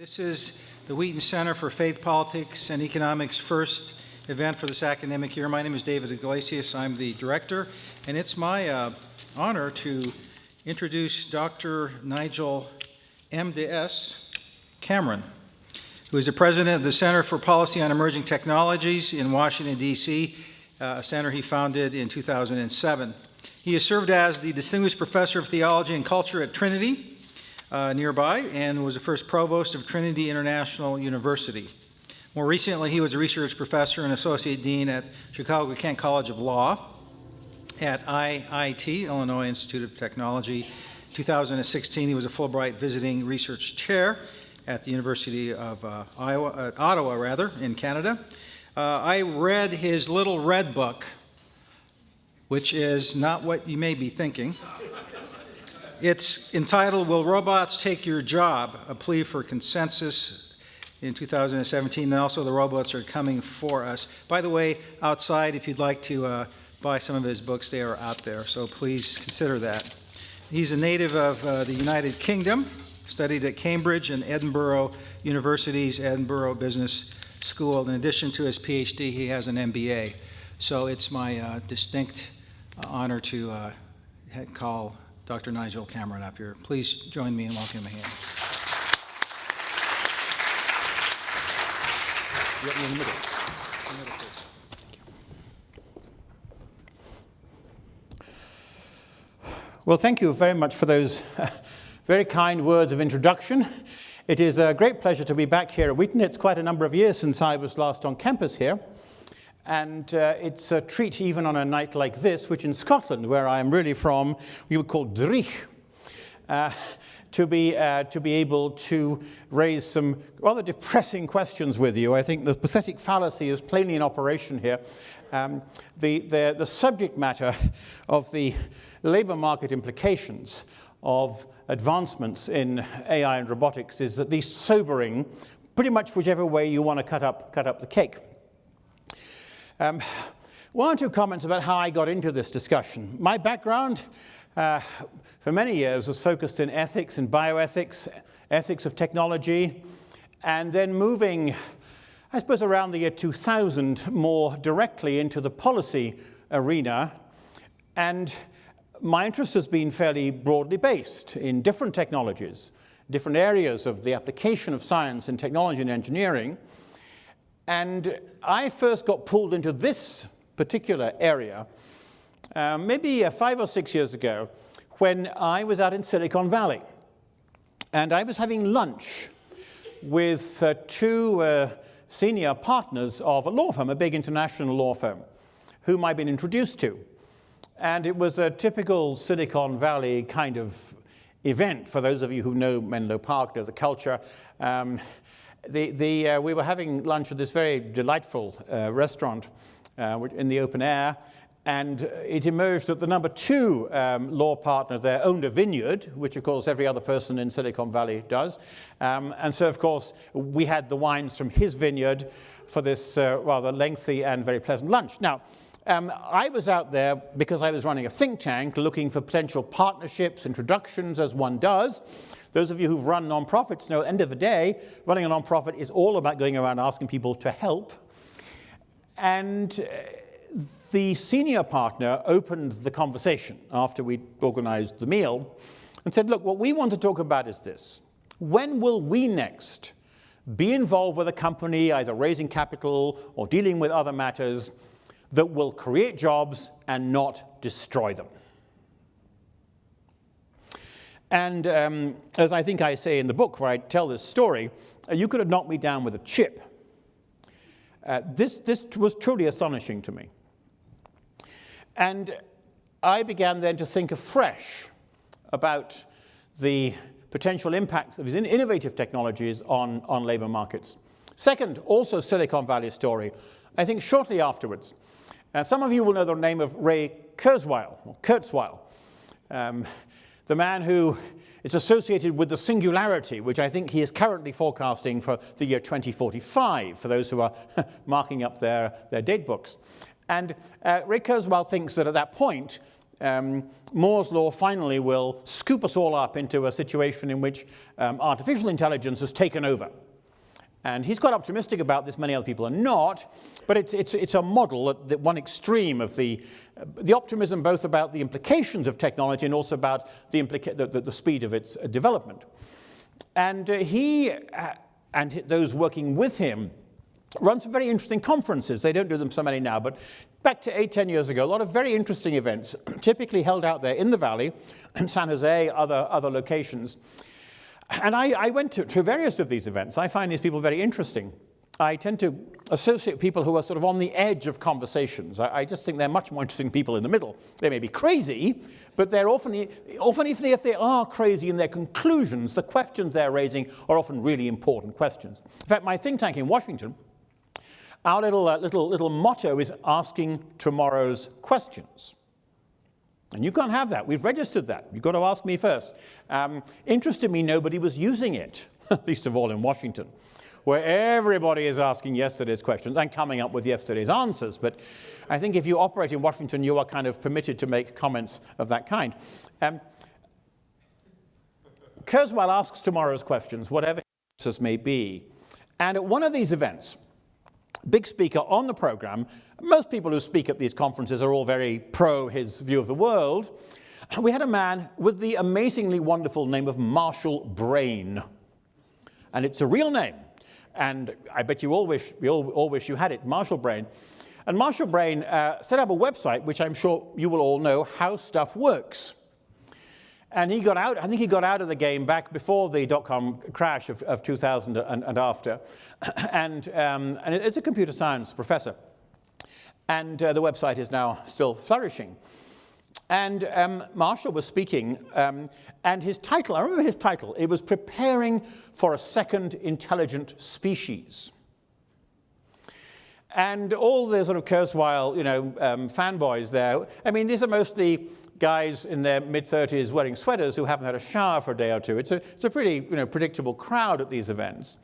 This is the Wheaton Center for Faith, Politics, and Economics' first event for this academic year. My name is David Iglesias. I'm the director, and it's my honor to introduce Dr. Nigel M.D.S. Cameron, who is the president of the Center for Policy on Emerging Technologies in Washington, D.C., a center he founded in 2007. He has served as the Distinguished Professor of Theology and Culture at Trinity, nearby, and was the first provost of Trinity International University. More recently, he was a research professor and associate dean at Chicago-Kent College of Law, at IIT, Illinois Institute of Technology. In 2016, he was a Fulbright visiting research chair at the University of Ottawa, in Canada. I read his little red book, which is not what you may be thinking. It's entitled, Will Robots Take Your Job? A Plea for Consensus in 2017, and also The Robots Are Coming For Us. By the way, outside, if you'd like to buy some of his books, they are out there, so please consider that. He's a native of the United Kingdom, studied at Cambridge and Edinburgh University's Edinburgh Business School. In addition to his PhD, he has an MBA. So it's my distinct honor to call Dr. Nigel Cameron up here. Please join me in welcoming him. You're in the middle. Please. Well, thank you very much for those very kind words of introduction. It is a great pleasure to be back here at Wheaton. It's quite a number of years since I was last on campus here. And it's a treat even on a night like this, which in Scotland, where I am really from, we would call Drich, to be able to raise some rather depressing questions with you. I think the pathetic fallacy is plainly in operation here. The subject matter of the labor market implications of advancements in AI and robotics is at least sobering, pretty much whichever way you want to cut up the cake. One or two comments about how I got into this discussion. My background for many years was focused in ethics and bioethics, ethics of technology, and then moving, I suppose, around the year 2000 more directly into the policy arena. And my interest has been fairly broadly based in different technologies, different areas of the application of science and technology and engineering. And I first got pulled into this particular area maybe 5 or 6 years ago when I was out in Silicon Valley. And I was having lunch with two senior partners of a law firm, a big international law firm, whom I'd been introduced to. And it was a typical Silicon Valley kind of event. For those of you who know Menlo Park, know the culture, we were having lunch at this very delightful restaurant in the open air, and it emerged that the number 2 law partner there owned a vineyard, which of course every other person in Silicon Valley does. And so of course we had the wines from his vineyard for this rather lengthy and very pleasant lunch. Now, I was out there because I was running a think tank looking for potential partnerships, introductions, as one does. Those of you who've run nonprofits know at the end of the day, running a nonprofit is all about going around asking people to help. And the senior partner opened the conversation after we'd organized the meal and said, look, what we want to talk about is this. When will we next be involved with a company, either raising capital or dealing with other matters, that will create jobs and not destroy them? And as I think I say in the book where I tell this story, you could have knocked me down with a chip. This was truly astonishing to me. And I began then to think afresh about the potential impacts of these innovative technologies on labor markets. Second, also Silicon Valley story, I think shortly afterwards. Some of you will know the name of Ray Kurzweil, the man who is associated with the singularity, which I think he is currently forecasting for the year 2045, for those who are marking up their date books. And Ray Kurzweil thinks that at that point, Moore's law finally will scoop us all up into a situation in which artificial intelligence has taken over. And he's quite optimistic about this. Many other people are not. But it's a model at the one extreme of the optimism, both about the implications of technology and also about the speed of its development. And he and those working with him run some very interesting conferences. They don't do them so many now, but back to 8-10 years ago, a lot of very interesting events, typically held out there in the Valley, in San Jose, other locations. And I went to various of these events. I find these people very interesting. I tend to associate people who are sort of on the edge of conversations. I just think they're much more interesting people in the middle. They may be crazy, but they're often if they are crazy in their conclusions, the questions they're raising are often really important questions. In fact, my think tank in Washington, our little motto is asking tomorrow's questions. And you can't have that. We've registered that. You've got to ask me first. Interested me, nobody was using it, least of all in Washington, where everybody is asking yesterday's questions and coming up with yesterday's answers. But I think if you operate in Washington, you are kind of permitted to make comments of that kind. Kurzweil asks tomorrow's questions, whatever answers may be. And at one of these events, big speaker on the program, most people who speak at these conferences are all very pro his view of the world. We had a man with the amazingly wonderful name of Marshall Brain. And it's a real name. And I bet you all wish you had it, Marshall Brain. And Marshall Brain set up a website, which I'm sure you will all know, How Stuff Works. And he got out, I think he got out of the game back before the dot-com crash of 2000 and after. And it's a computer science professor. And the website is now still flourishing. And Marshall was speaking, and his title, I remember his title, it was Preparing for a Second Intelligent Species. And all the sort of Kurzweil, fanboys there, I mean, these are mostly guys in their mid-30s wearing sweaters who haven't had a shower for a day or two. It's a pretty, predictable crowd at these events.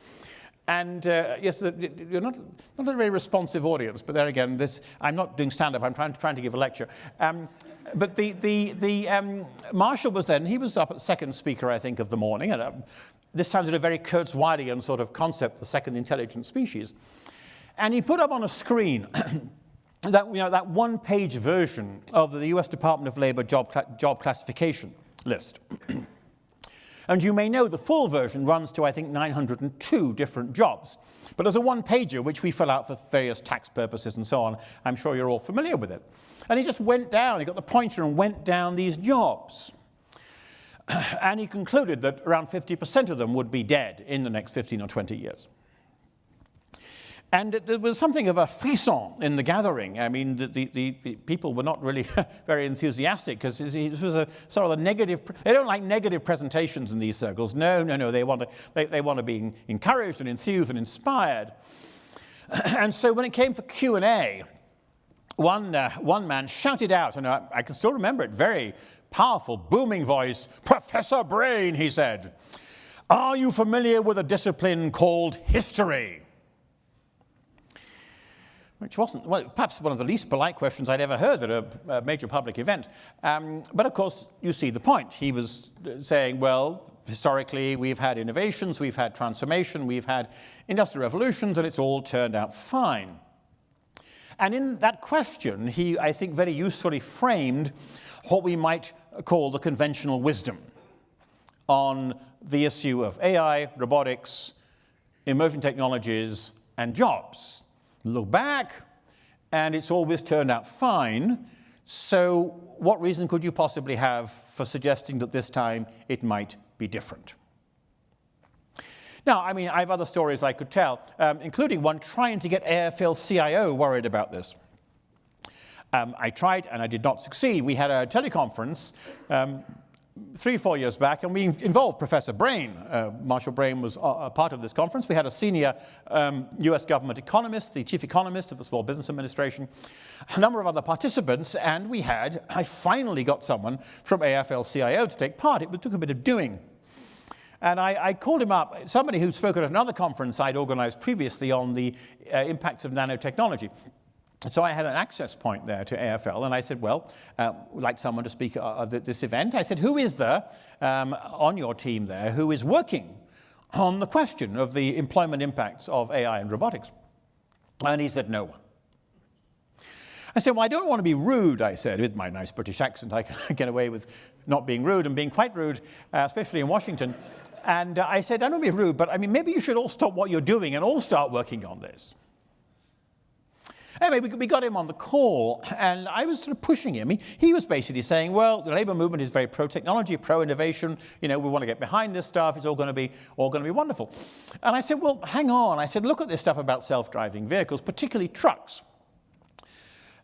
And yes, you're not a very responsive audience, but there again, I'm not doing stand-up, I'm trying to give a lecture. But Marshall was then, he was up at second speaker, I think, of the morning, and this sounded a very Kurzweilian sort of concept, the second intelligent species. And he put up on a screen that one-page version of the US Department of Labor job classification list. And you may know the full version runs to, I think, 902 different jobs. But there's a one-pager which we fill out for various tax purposes and so on. I'm sure you're all familiar with it. And he just went down, he got the pointer and went down these jobs. And he concluded that around 50% of them would be dead in the next 15 or 20 years. And there was something of a frisson in the gathering. I mean, the people were not really very enthusiastic because this was a sort of a negative. They don't like negative presentations in these circles. No. They want to be encouraged and enthused and inspired. And so when it came for Q&A, one man shouted out, and I can still remember it, very powerful, booming voice, "Professor Brain," he said, "are you familiar with a discipline called history?" Which wasn't, well, perhaps one of the least polite questions I'd ever heard at a major public event. But of course, you see the point. He was saying, well, historically, we've had innovations, we've had transformation, we've had industrial revolutions, and it's all turned out fine. And in that question, he, I think, very usefully framed what we might call the conventional wisdom on the issue of AI, robotics, emerging technologies, and jobs. Look back, and it's always turned out fine. So what reason could you possibly have for suggesting that this time it might be different? Now, I mean, I have other stories I could tell, including one trying to get AFL-CIO worried about this. I tried, and I did not succeed. We had a teleconference 3-4 years back, and we involved Professor Brain. Marshall Brain was a part of this conference. We had a senior US government economist, the chief economist of the Small Business Administration, a number of other participants, and I finally got someone from AFL-CIO to take part. It took a bit of doing. And I called him up, somebody who'd spoken at another conference I'd organized previously on the impacts of nanotechnology. So I had an access point there to AFL, and I said, well, we'd like someone to speak at this event. I said, who is there on your team there who is working on the question of the employment impacts of AI and robotics? And he said, no one. I said, well, I don't want to be rude, I said, with my nice British accent. I can get away with not being rude and being quite rude, especially in Washington. And I said, I don't want to be rude, but I mean, maybe you should all stop what you're doing and all start working on this. Anyway, we got him on the call, and I was sort of pushing him. He was basically saying, well, the labor movement is very pro-technology, pro-innovation. You know, we want to get behind this stuff. It's all going to be wonderful. And I said, well, hang on. I said, look at this stuff about self-driving vehicles, particularly trucks.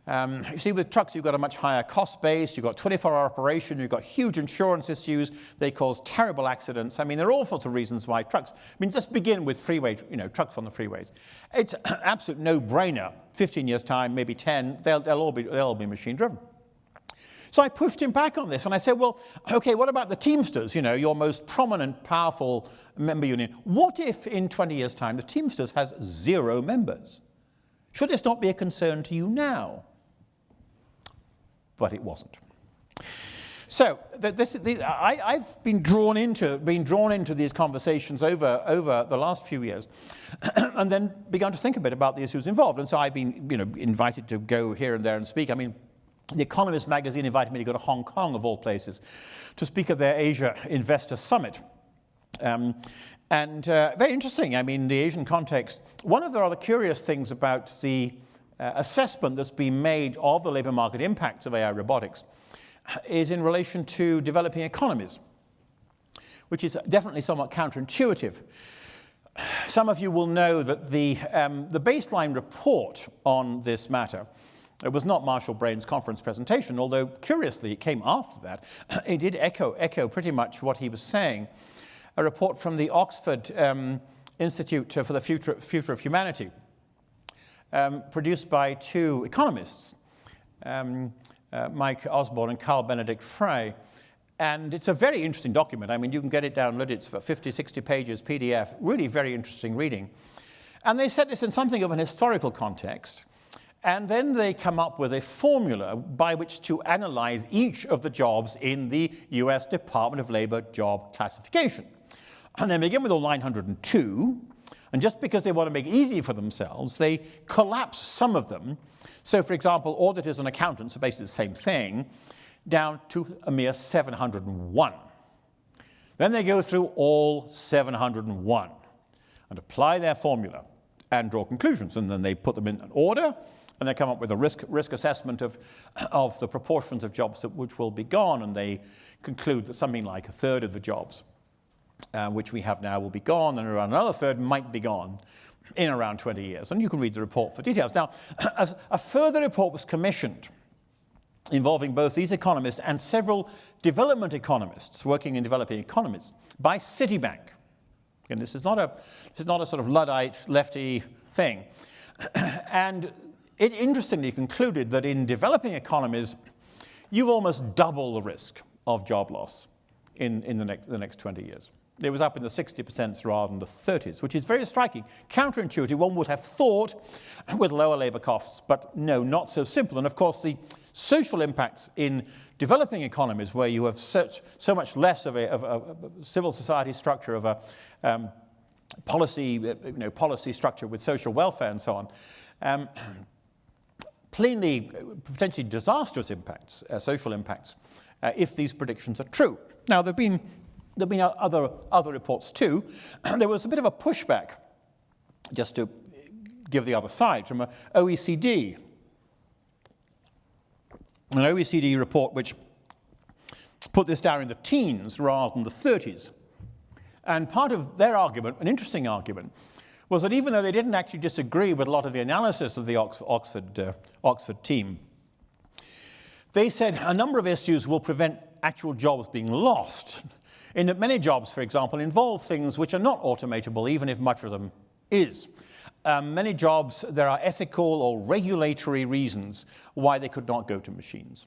You see, with trucks, you've got a much higher cost base. You've got 24-hour operation. You've got huge insurance issues. They cause terrible accidents. I mean, there are all sorts of reasons why trucks. I mean, just begin with freeway, trucks on the freeways. It's an absolute no-brainer. 15 years' time, maybe 10, they'll all be machine-driven. So I pushed him back on this, and I said, well, okay, what about the Teamsters, your most prominent, powerful member union? What if in 20 years' time the Teamsters has 0 members? Should this not be a concern to you now? But it wasn't. So I've been drawn into these conversations over the last few years, and then begun to think a bit about the issues involved. And so I've been invited to go here and there and speak. I mean, The Economist magazine invited me to go to Hong Kong, of all places, to speak at their Asia Investor Summit. Very interesting. I mean, the Asian context. One of the other curious things about the assessment that's been made of the labor market impacts of AI robotics is in relation to developing economies, which is definitely somewhat counterintuitive. Some of you will know that the baseline report on this matter, it was not Marshall Brain's conference presentation, although curiously it came after that. It did echo pretty much what he was saying. A report from the Oxford Institute for the Future of Humanity, produced by 2 economists, Mike Osborne and Carl Benedict Frey. And it's a very interesting document. I mean, you can get it downloaded. It's about 50, 60 pages PDF. Really very interesting reading. And they set this in something of an historical context. And then they come up with a formula by which to analyze each of the jobs in the US Department of Labor job classification. And they begin with all 902. And just because they want to make it easy for themselves, they collapse some of them. So, for example, auditors and accountants are basically the same thing, down to a mere 701. Then they go through all 701 and apply their formula and draw conclusions. And then they put them in an order, and they come up with a risk assessment of the proportions of jobs which will be gone. And they conclude that something like a third of the jobs which we have now will be gone, and around another third might be gone in around 20 years. And you can read the report for details. Now, a further report was commissioned involving both these economists and several development economists working in developing economies by Citibank. And this is not a sort of Luddite, lefty thing. And it interestingly concluded that in developing economies, you've almost double the risk of job loss in the next 20 years. It was up in the 60% rather than the 30s, which is very striking. Counterintuitive, one would have thought, with lower labor costs, but no, not so simple. And of course, the social impacts in developing economies, where you have so much less of a civil society structure, of a policy structure with social welfare and so on, plainly, potentially disastrous impacts, social impacts, if these predictions are true. Now, there have been other reports too. There was a bit of a pushback, just to give the other side, from an OECD. An OECD report which put this down in the teens rather than the 30s. And part of their argument, an interesting argument, was that even though they didn't actually disagree with a lot of the analysis of the Oxford team, they said a number of issues will prevent actual jobs being lost, in that many jobs, for example, involve things which are not automatable, even if much of them is. Many jobs, there are ethical or regulatory reasons why they could not go to machines.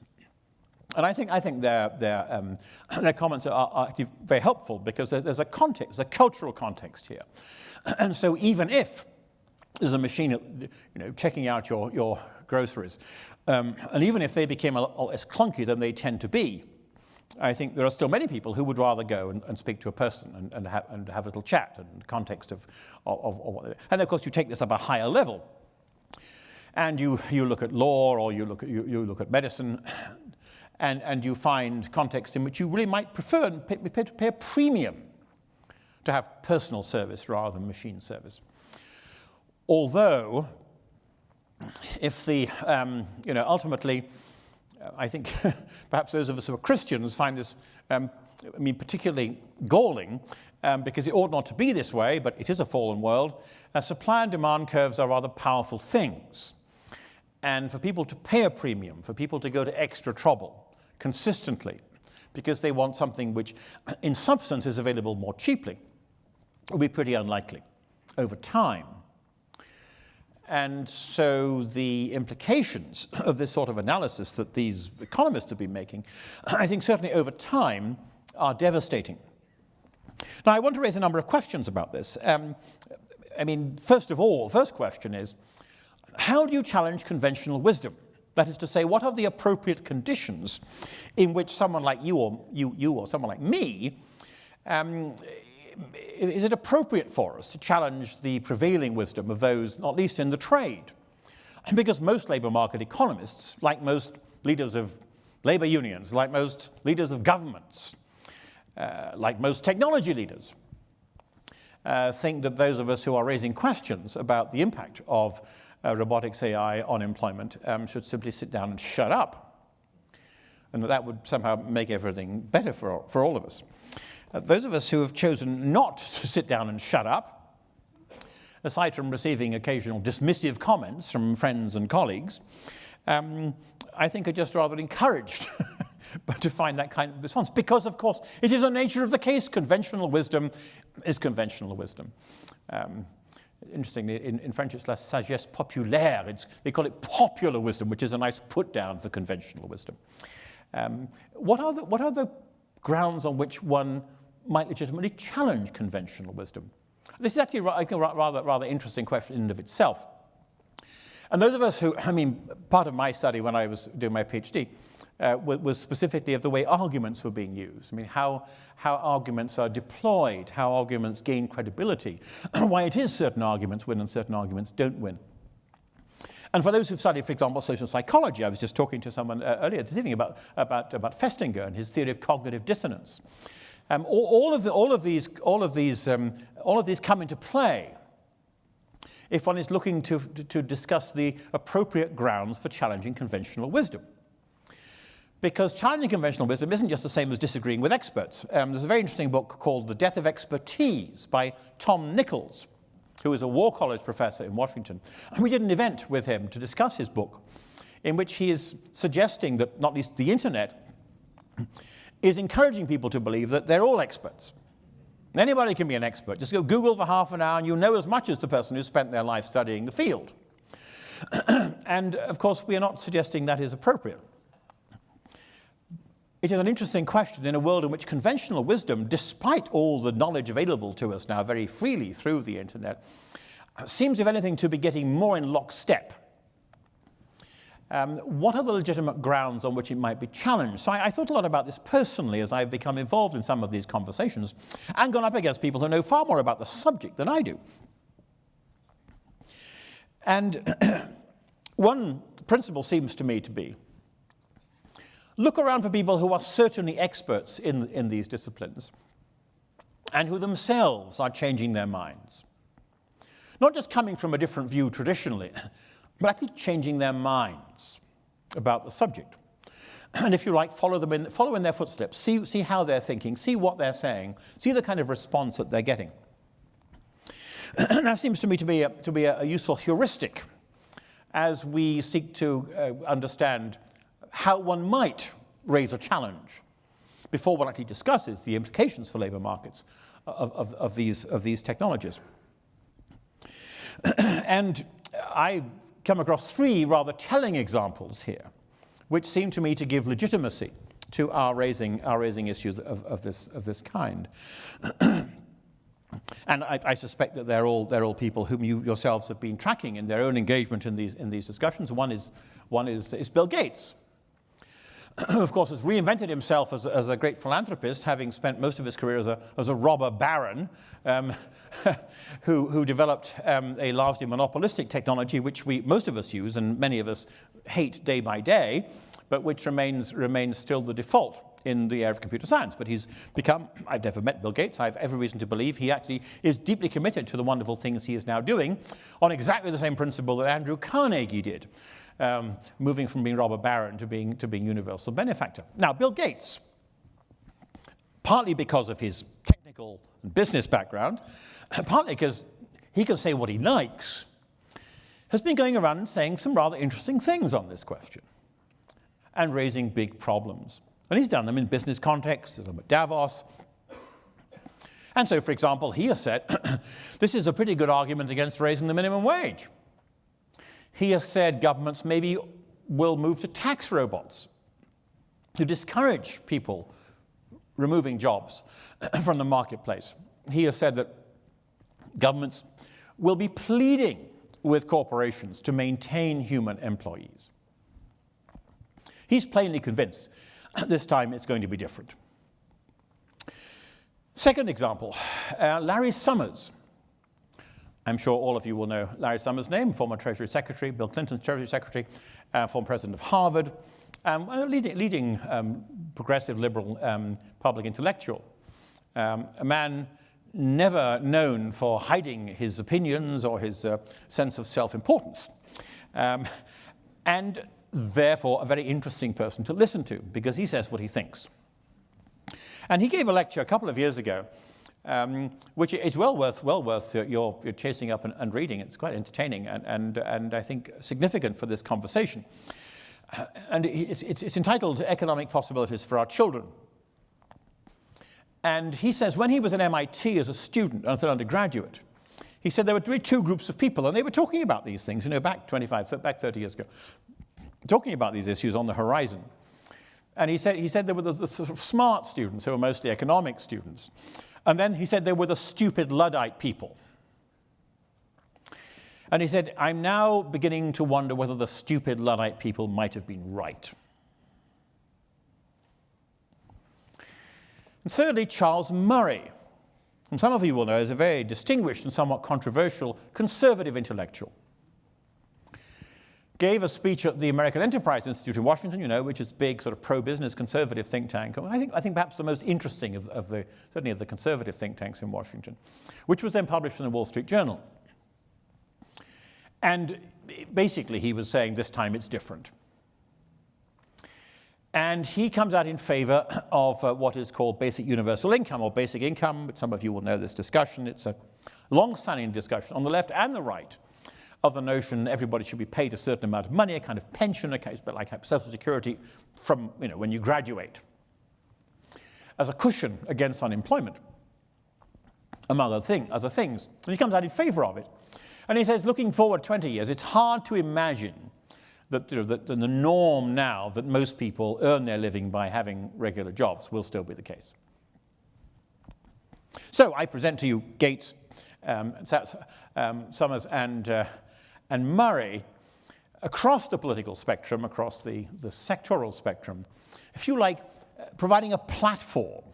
And I think their comments are actually very helpful, because there's a context, a cultural context here. And so even if there's a machine, checking out your groceries. And even if they became a lot less clunky than they tend to be, I think there are still many people who would rather go and speak to a person and have a little chat in the context of what they do. And of course, you take this up a higher level, and you look at law, or you look at medicine, and you find contexts in which you really might prefer and pay a premium to have personal service rather than machine service. Although, if the ultimately, I think perhaps those of us who are Christians find this, particularly galling, because it ought not to be this way, but it is a fallen world. Supply and demand curves are rather powerful things. And for people to pay a premium, for people to go to extra trouble consistently, because they want something which in substance is available more cheaply, will be pretty unlikely over time. And so the implications of this sort of analysis that these economists have been making, I think certainly over time, are devastating. Now, I want to raise a number of questions about this. First of all, the first question is, how do you challenge conventional wisdom? That is to say, what are the appropriate conditions in which someone like you or someone like me, is it appropriate for us to challenge the prevailing wisdom of those, not least in the trade? Because most labour market economists, like most leaders of labour unions, like most leaders of governments, like most technology leaders, think that those of us who are raising questions about the impact of robotics AI on employment should simply sit down and shut up, and that would somehow make everything better for all of us. Those of us who have chosen not to sit down and shut up, aside from receiving occasional dismissive comments from friends and colleagues, I think are just rather encouraged to find that kind of response. Because, of course, it is the nature of the case. Conventional wisdom is conventional wisdom. Interestingly, in French it's la sagesse populaire. They call it popular wisdom, which is a nice put-down for conventional wisdom. What are the grounds on which one might legitimately challenge conventional wisdom? This is actually a rather interesting question in and of itself. And those of us who, part of my study when I was doing my PhD was specifically of the way arguments were being used. How arguments are deployed, how arguments gain credibility, why it is certain arguments win and certain arguments don't win. And for those who've studied, for example, social psychology, I was just talking to someone earlier this evening about Festinger and his theory of cognitive dissonance. All of these come into play if one is looking to discuss the appropriate grounds for challenging conventional wisdom. Because challenging conventional wisdom isn't just the same as disagreeing with experts. There's a very interesting book called The Death of Expertise by Tom Nicholls, who is a War College professor in Washington. And we did an event with him to discuss his book, in which he is suggesting that not least the internet is encouraging people to believe that they're all experts. Anybody can be an expert. Just go Google for half an hour and you'll know as much as the person who spent their life studying the field. And of course, we are not suggesting that is appropriate. It is an interesting question in a world in which conventional wisdom, despite all the knowledge available to us now very freely through the internet, seems, if anything, to be getting more in lockstep. What are the legitimate grounds on which it might be challenged? So I thought a lot about this personally as I've become involved in some of these conversations and gone up against people who know far more about the subject than I do. And one principle seems to me to be, look around for people who are certainly experts in these disciplines and who themselves are changing their minds. Not just coming from a different view traditionally, but actually changing their minds about the subject. And if you like, follow in their footsteps, see how they're thinking, see what they're saying, see the kind of response that they're getting. And that seems to me to be a useful heuristic as we seek to understand how one might raise a challenge before one actually discusses the implications for labour markets of these technologies. And I come across three rather telling examples here, which seem to me to give legitimacy to our raising issues of this kind. And I suspect that they're all people whom you yourselves have been tracking in their own engagement in these discussions. One is Bill Gates, who, of course, has reinvented himself as a great philanthropist, having spent most of his career as a robber baron, who developed a largely monopolistic technology which most of us use and many of us hate day by day, but which remains still the default in the area of computer science. But he's become, I've never met Bill Gates, I have every reason to believe he actually is deeply committed to the wonderful things he is now doing on exactly the same principle that Andrew Carnegie did, moving from being robber baron to being universal benefactor. Now, Bill Gates, partly because of his technical and business background, partly because he can say what he likes, has been going around and saying some rather interesting things on this question and raising big problems. And he's done them in business contexts, he's done them at Davos. And so, for example, he has said, this is a pretty good argument against raising the minimum wage. He has said governments maybe will move to tax robots to discourage people removing jobs from the marketplace. He has said that governments will be pleading with corporations to maintain human employees. He's plainly convinced this time it's going to be different. Second example, Larry Summers. I'm sure all of you will know Larry Summers' name, former Treasury Secretary, Bill Clinton's Treasury Secretary, former president of Harvard, a leading progressive liberal public intellectual, a man never known for hiding his opinions or his sense of self-importance, and therefore a very interesting person to listen to because he says what he thinks. And he gave a lecture a couple of years ago, which is well worth your chasing up and reading. It's quite entertaining and I think significant for this conversation. And it's entitled Economic Possibilities for Our Children. And he says when he was at MIT as a student, as an undergraduate, he said there were really two groups of people, and they were talking about these things, back 30 years ago, talking about these issues on the horizon. And he said there were the sort of smart students who were mostly economic students. And then he said there were the stupid Luddite people. And he said, I'm now beginning to wonder whether the stupid Luddite people might have been right. And thirdly, Charles Murray, and some of you will know, is a very distinguished and somewhat controversial conservative intellectual. Gave a speech at the American Enterprise Institute in Washington, which is a big sort of pro-business conservative think tank. I think perhaps the most interesting certainly of the conservative think tanks in Washington, which was then published in the Wall Street Journal. And basically he was saying this time it's different. And he comes out in favor of what is called basic universal income or basic income. Some of you will know this discussion. It's a long-standing discussion on the left and the right of the notion everybody should be paid a certain amount of money, a kind of pension, a bit like Social Security from when you graduate, as a cushion against unemployment, among other things. And he comes out in favor of it. And he says, looking forward 20 years, it's hard to imagine that, that the norm now that most people earn their living by having regular jobs will still be the case. So I present to you Gates, Summers, and Murray across the political spectrum, across the sectoral spectrum, if you like, providing a platform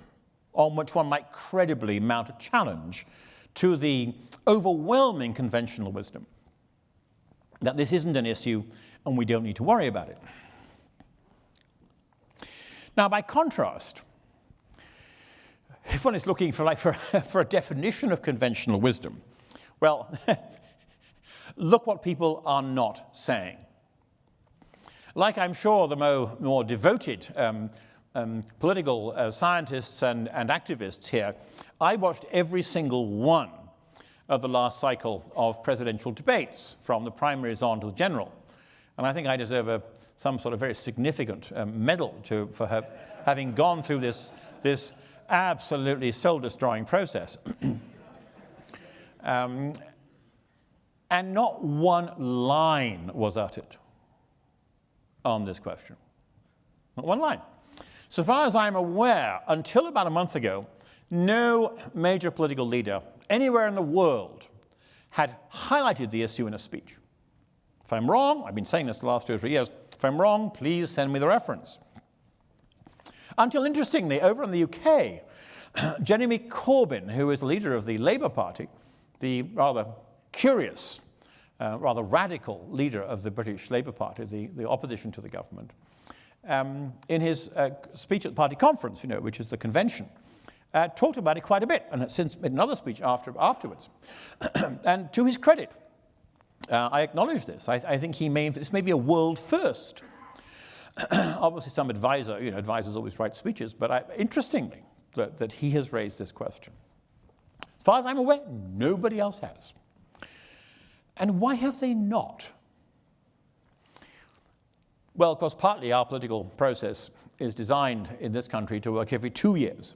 on which one might credibly mount a challenge to the overwhelming conventional wisdom that this isn't an issue and we don't need to worry about it. Now, by contrast, if one is looking for a definition of conventional wisdom, well, look what people are not saying. Like I'm sure the more devoted political scientists and activists here, I watched every single one of the last cycle of presidential debates, from the primaries on to the general. And I think I deserve some sort of very significant medal for having gone through this absolutely soul-destroying process. And not one line was uttered on this question. Not one line. So far as I'm aware, until about a month ago, no major political leader anywhere in the world had highlighted the issue in a speech. If I'm wrong, I've been saying this the last 2 or 3 years, if I'm wrong, please send me the reference. Until, interestingly, over in the UK, Jeremy Corbyn, who is the leader of the Labour Party, the rather curious, rather radical leader of the British Labour Party, the opposition to the government, in his speech at the party conference, which is the convention, talked about it quite a bit, and has since made another speech afterwards. And to his credit, I acknowledge this. I think this may be a world first. Obviously, some advisors always write speeches, but interestingly, that he has raised this question. As far as I'm aware, nobody else has. And why have they not? Well, of course, partly our political process is designed in this country to work every 2 years,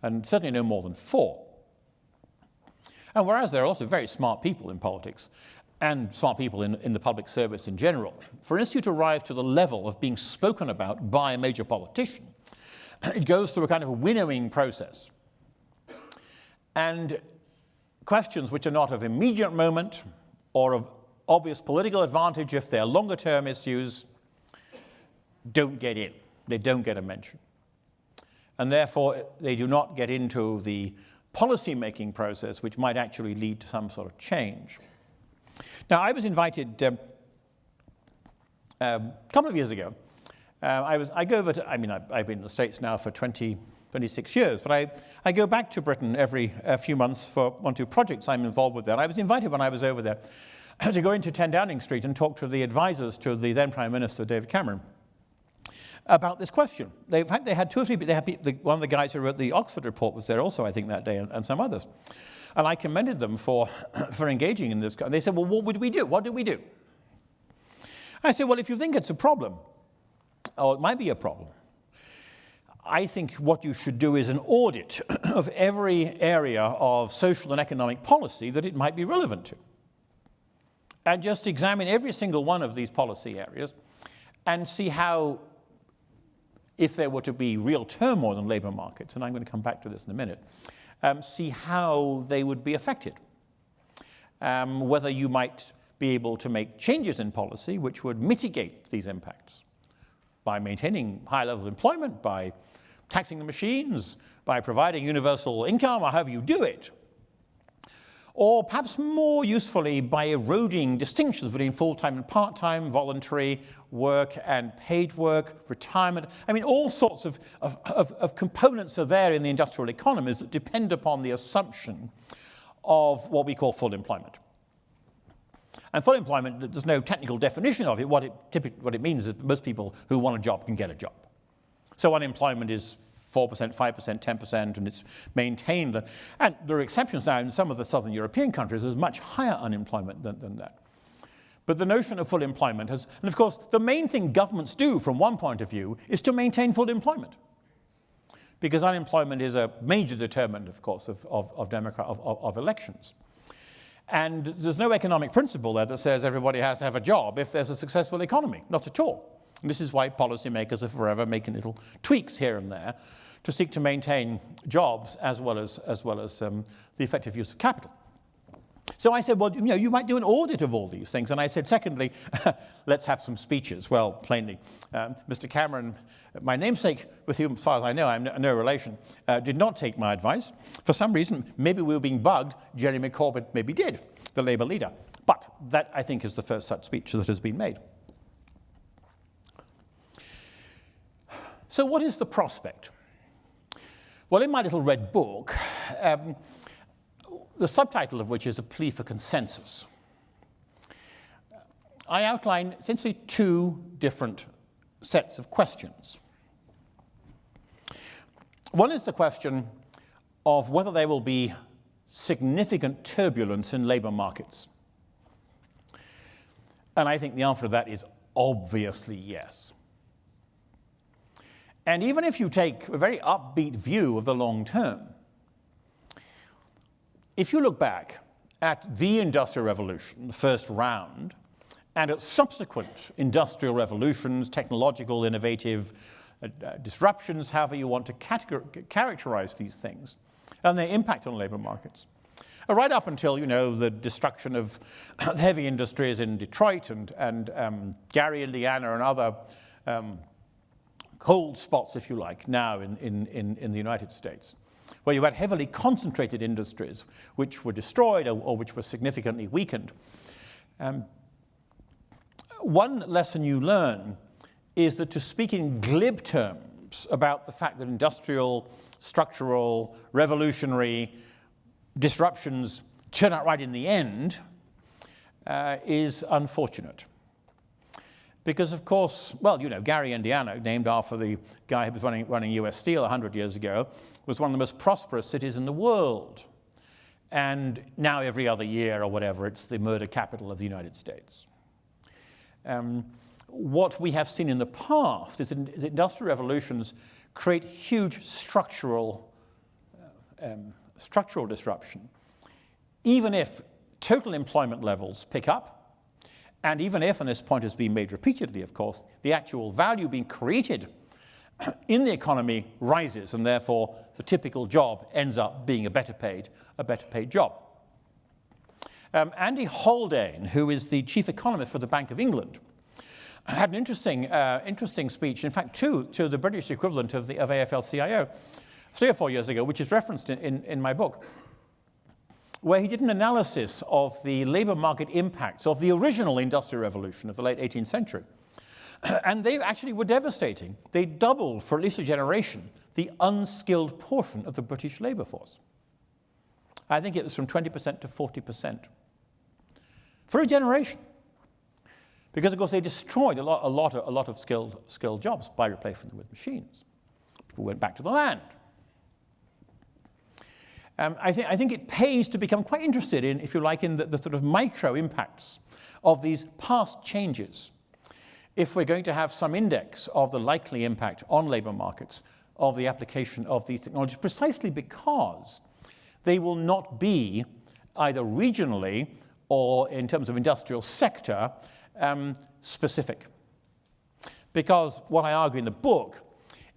and certainly no more than 4. And whereas there are also very smart people in politics, and smart people in the public service in general, for an issue to rise to the level of being spoken about by a major politician, it goes through a kind of a winnowing process. And questions which are not of immediate moment or of obvious political advantage, if they're longer-term issues, don't get in. They don't get a mention. And therefore, they do not get into the policy-making process, which might actually lead to some sort of change. Now, I was invited a couple of years ago. I've been in the States now for 26 years, but I go back to Britain every few months for 1 or 2 projects I'm involved with there. And I was invited when I was over there to go into 10 Downing Street and talk to the advisors to the then Prime Minister, David Cameron, about this question. They had 2 or 3 people. One of the guys who wrote the Oxford report was there also, I think, that day, and some others. And I commended them for engaging in this. And they said, well, what would we do? What do we do? I said, well, if you think it's a problem, or it might be a problem, I think what you should do is an audit of every area of social and economic policy that it might be relevant to. And just examine every single one of these policy areas and see how, if there were to be real turmoil in labour markets, and I'm going to come back to this in a minute, see how they would be affected. Whether you might be able to make changes in policy which would mitigate these impacts by maintaining high levels of employment, by taxing the machines, by providing universal income, or however you do it. Or perhaps more usefully, by eroding distinctions between full-time and part-time, voluntary work and paid work, retirement. I mean, all sorts of components are there in the industrial economies that depend upon the assumption of what we call full employment. And full employment, there's no technical definition of it. What it means is that most people who want a job can get a job. So unemployment is 4%, 5%, 10%, and it's maintained. And there are exceptions now. In some of the southern European countries, there's much higher unemployment than that. But the notion of full employment has, and of course, the main thing governments do from one point of view is to maintain full employment. Because unemployment is a major determinant, of course, of elections. And there's no economic principle there that says everybody has to have a job if there's a successful economy. Not at all. And this is why policymakers are forever making little tweaks here and there to seek to maintain jobs as well as the effective use of capital. So I said, well, you might do an audit of all these things. And I said, secondly, let's have some speeches. Well, plainly, Mr. Cameron, my namesake, with whom, as far as I know, I'm no relation, did not take my advice. For some reason, maybe we were being bugged. Jeremy Corbyn maybe did, the Labour leader. But that, I think, is the first such speech that has been made. So what is the prospect? Well, in my little red book, the subtitle of which is A Plea for Consensus, I outline essentially 2 different sets of questions. One is the question of whether there will be significant turbulence in labour markets. And I think the answer to that is obviously yes. And even if you take a very upbeat view of the long term, if you look back at the Industrial Revolution, the first round, and at subsequent industrial revolutions, technological, innovative disruptions, however you want to characterize these things, and their impact on labor markets. Right up until, the destruction of the heavy industries in Detroit and Gary, Indiana, and other cold spots, if you like, now in the United States, where you had heavily concentrated industries which were destroyed or which were significantly weakened. One lesson you learn is that to speak in glib terms about the fact that industrial, structural, revolutionary disruptions turn out right in the end is unfortunate. Because, of course, Gary, Indiana, named after the guy who was running US Steel 100 years ago, was one of the most prosperous cities in the world. And now every other year or whatever, it's the murder capital of the United States. What we have seen in the past is that industrial revolutions create huge structural disruption, even if total employment levels pick up, and even if, and this point has been made repeatedly, of course, the actual value being created in the economy rises, and therefore the typical job ends up being a better paid job. Andy Haldane, who is the chief economist for the Bank of England, had an interesting speech, in fact, to the British equivalent of AFL-CIO 3 or 4 years ago, which is referenced in my book, where he did an analysis of the labor market impacts of the original Industrial Revolution of the late 18th century. And they actually were devastating. They doubled, for at least a generation, the unskilled portion of the British labor force. I think it was from 20% to 40%. For a generation. Because, of course, they destroyed a lot of skilled jobs by replacing them with machines. People went back to the land. I think it pays to become quite interested in, if you like, in the sort of micro impacts of these past changes, if we're going to have some index of the likely impact on labor markets of the application of these technologies, precisely because they will not be either regionally or in terms of industrial sector specific. Because what I argue in the book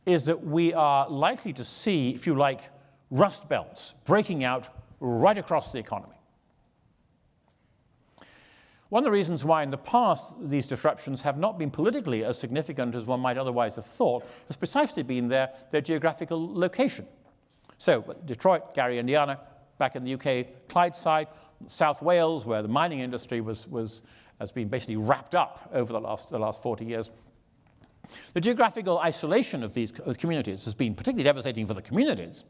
is that we are likely to see, if you like, rust belts breaking out right across the economy. One of the reasons why in the past these disruptions have not been politically as significant as one might otherwise have thought has precisely been their geographical location. So Detroit, Gary, Indiana, back in the UK, Clydeside, South Wales, where the mining industry has been basically wrapped up over the last 40 years. The geographical isolation of these communities has been particularly devastating for the communities.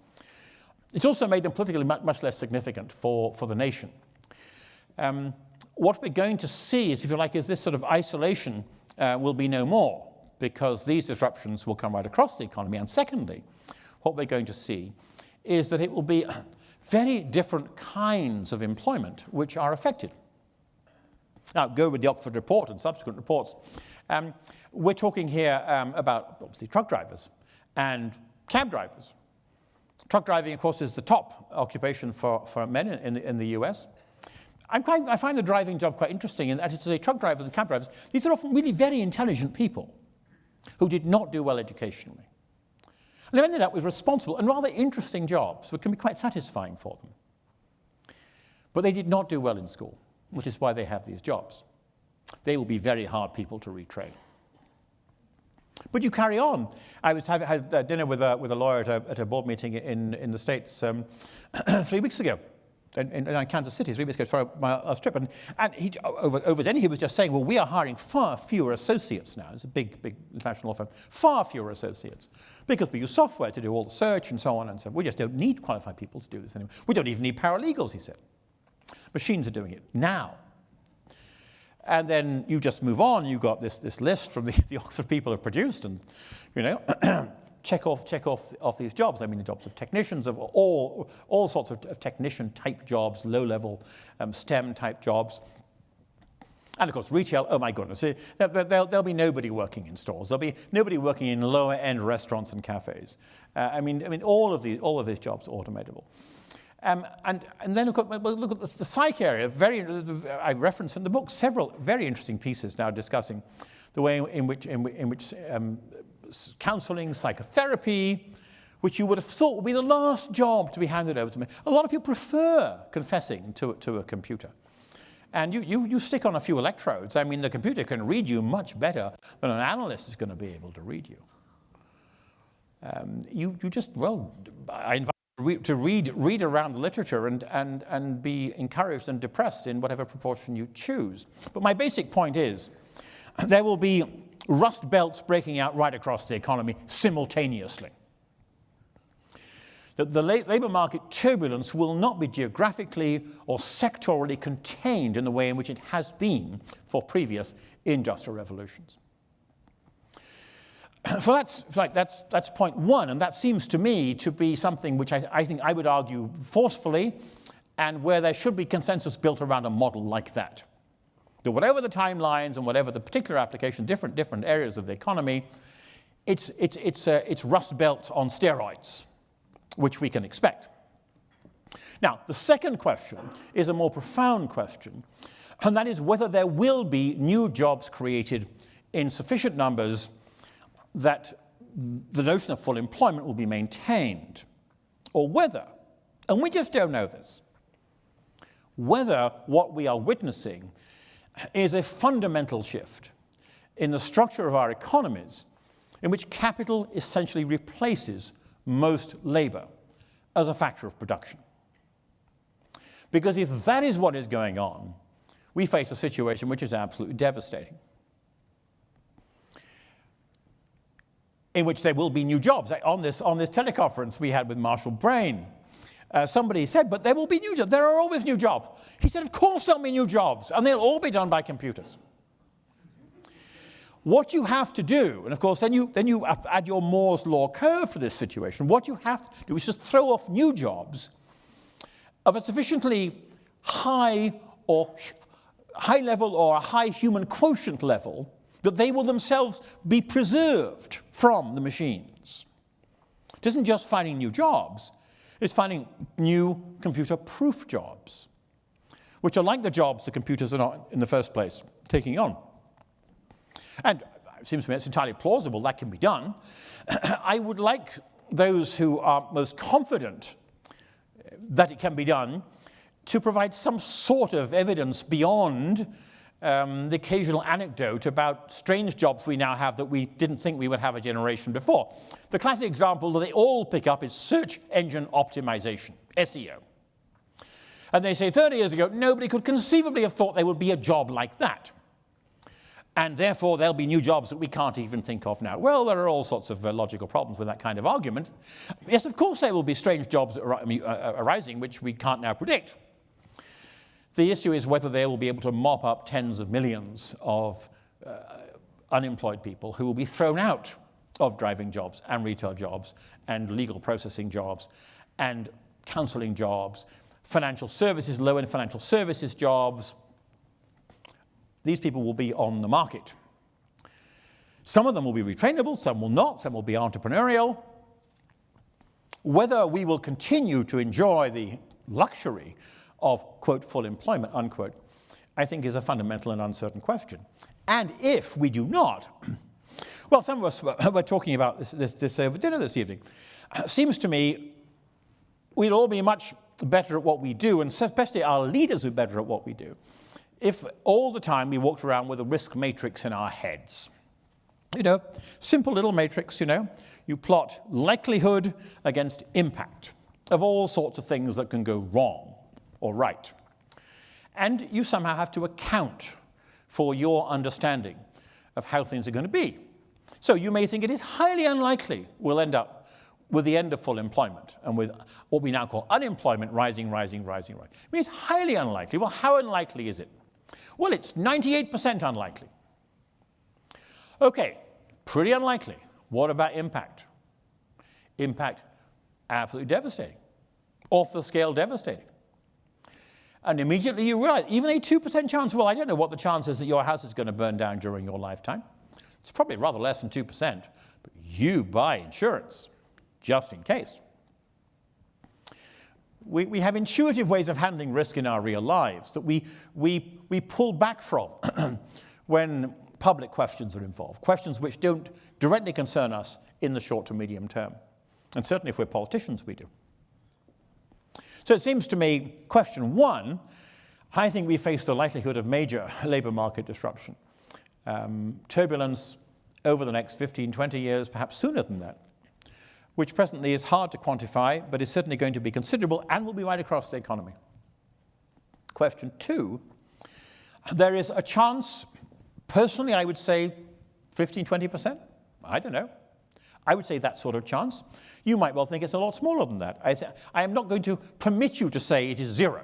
It's also made them politically much less significant for the nation. What we're going to see is, if you like, is this sort of isolation will be no more, because these disruptions will come right across the economy. And secondly, what we're going to see is that it will be very different kinds of employment which are affected. Now, go with the Oxford report and subsequent reports. We're talking here about, obviously, truck drivers and cab drivers. Truck driving, of course, is the top occupation for men in the US. I find the driving job quite interesting, and that is to say, truck drivers and cab drivers, these are often really very intelligent people who did not do well educationally. And they've ended up with responsible and rather interesting jobs, which can be quite satisfying for them. But they did not do well in school, which is why they have these jobs. They will be very hard people to retrain. But you carry on. I had dinner with a lawyer at a board meeting in the States 3 weeks ago, in Kansas City, 3 weeks ago for my last trip. And over then he was just saying, well, we are hiring far fewer associates now. It's a big international law firm. Far fewer associates. Because we use software to do all the search and so on. And so we just don't need qualified people to do this anymore. We don't even need paralegals, he said. Machines are doing it now. And then you just move on. You've got this list from the Oxford people have produced, and check off these jobs. I mean, the jobs of technicians, of all sorts of technician-type jobs, low-level STEM-type jobs. And, of course, retail, oh, my goodness. There'll be nobody working in stores. There'll be nobody working in lower-end restaurants and cafes. I mean, all of these jobs are automatable. And then look at the psych area. I reference in the book several very interesting pieces now discussing the way in which counseling, psychotherapy which you would have thought would be the last job to be handed over to me. A lot of people prefer confessing to a computer. And you stick on a few electrodes. I mean, the computer can read you much better than an analyst is going to be able to read you. I invite you to read around the literature and be encouraged and depressed in whatever proportion you choose. But my basic point is, there will be rust belts breaking out right across the economy simultaneously. That the labour market turbulence will not be geographically or sectorally contained in the way in which it has been for previous industrial revolutions. So that's point one, and that seems to me to be something which I think I would argue forcefully, and where there should be consensus built around a model like that. That whatever the timelines and whatever the particular application, different areas of the economy, it's rust belt on steroids, which we can expect. Now, the second question is a more profound question, and that is whether there will be new jobs created in sufficient numbers that the notion of full employment will be maintained, or whether, and we just don't know this, whether what we are witnessing is a fundamental shift in the structure of our economies in which capital essentially replaces most labor as a factor of production. Because if that is what is going on, we face a situation which is absolutely devastating, in which there will be new jobs. On this teleconference we had with Marshall Brain, somebody said, but there will be new jobs. There are always new jobs. He said, of course there'll be new jobs, and they'll all be done by computers. What you have to do, and of course then you add your Moore's law curve for this situation, what you have to do is just throw off new jobs of a sufficiently high level or a high human quotient level that they will themselves be preserved from the machines. It isn't just finding new jobs, it's finding new computer-proof jobs, which are like the jobs the computers are not in the first place taking on. And it seems to me it's entirely plausible that can be done. I would like those who are most confident that it can be done to provide some sort of evidence beyond the occasional anecdote about strange jobs we now have that we didn't think we would have a generation before. The classic example that they all pick up is search engine optimization, SEO. And they say 30 years ago, nobody could conceivably have thought there would be a job like that. And therefore, there'll be new jobs that we can't even think of now. Well, there are all sorts of logical problems with that kind of argument. Yes, of course, there will be strange jobs arising which we can't now predict. The issue is whether they will be able to mop up tens of millions of unemployed people who will be thrown out of driving jobs and retail jobs and legal processing jobs and counseling jobs, financial services, low-end financial services jobs. These people will be on the market. Some of them will be retrainable, some will not, some will be entrepreneurial. Whether we will continue to enjoy the luxury of, quote, full employment, unquote, I think is a fundamental and uncertain question. And if we do not, well, some of us were talking about this over dinner this evening. Seems to me we'd all be much better at what we do, and especially our leaders are better at what we do, if all the time we walked around with a risk matrix in our heads. You know, simple little matrix, you know. You plot likelihood against impact of all sorts of things that can go wrong or right. And you somehow have to account for your understanding of how things are going to be. So you may think it is highly unlikely we'll end up with the end of full employment and with what we now call unemployment rising. I mean, it's highly unlikely. Well, how unlikely is it? Well, it's 98% unlikely. Okay, pretty unlikely. What about impact? Impact, absolutely devastating. Off the scale, devastating. And immediately you realize, even a 2% chance, well, I don't know what the chance is that your house is going to burn down during your lifetime. It's probably rather less than 2%, but you buy insurance, just in case. We have intuitive ways of handling risk in our real lives that we pull back from when public questions are involved, questions which don't directly concern us in the short to medium term. And certainly if we're politicians, we do. So it seems to me, question one, I think we face the likelihood of major labour market disruption. Turbulence over the next 15, 20 years, perhaps sooner than that, which presently is hard to quantify, but is certainly going to be considerable and will be right across the economy. Question two, there is a chance, personally I would say 15, 20%, I don't know. I would say that sort of chance. You might well think it's a lot smaller than that. I am not going to permit you to say it is zero,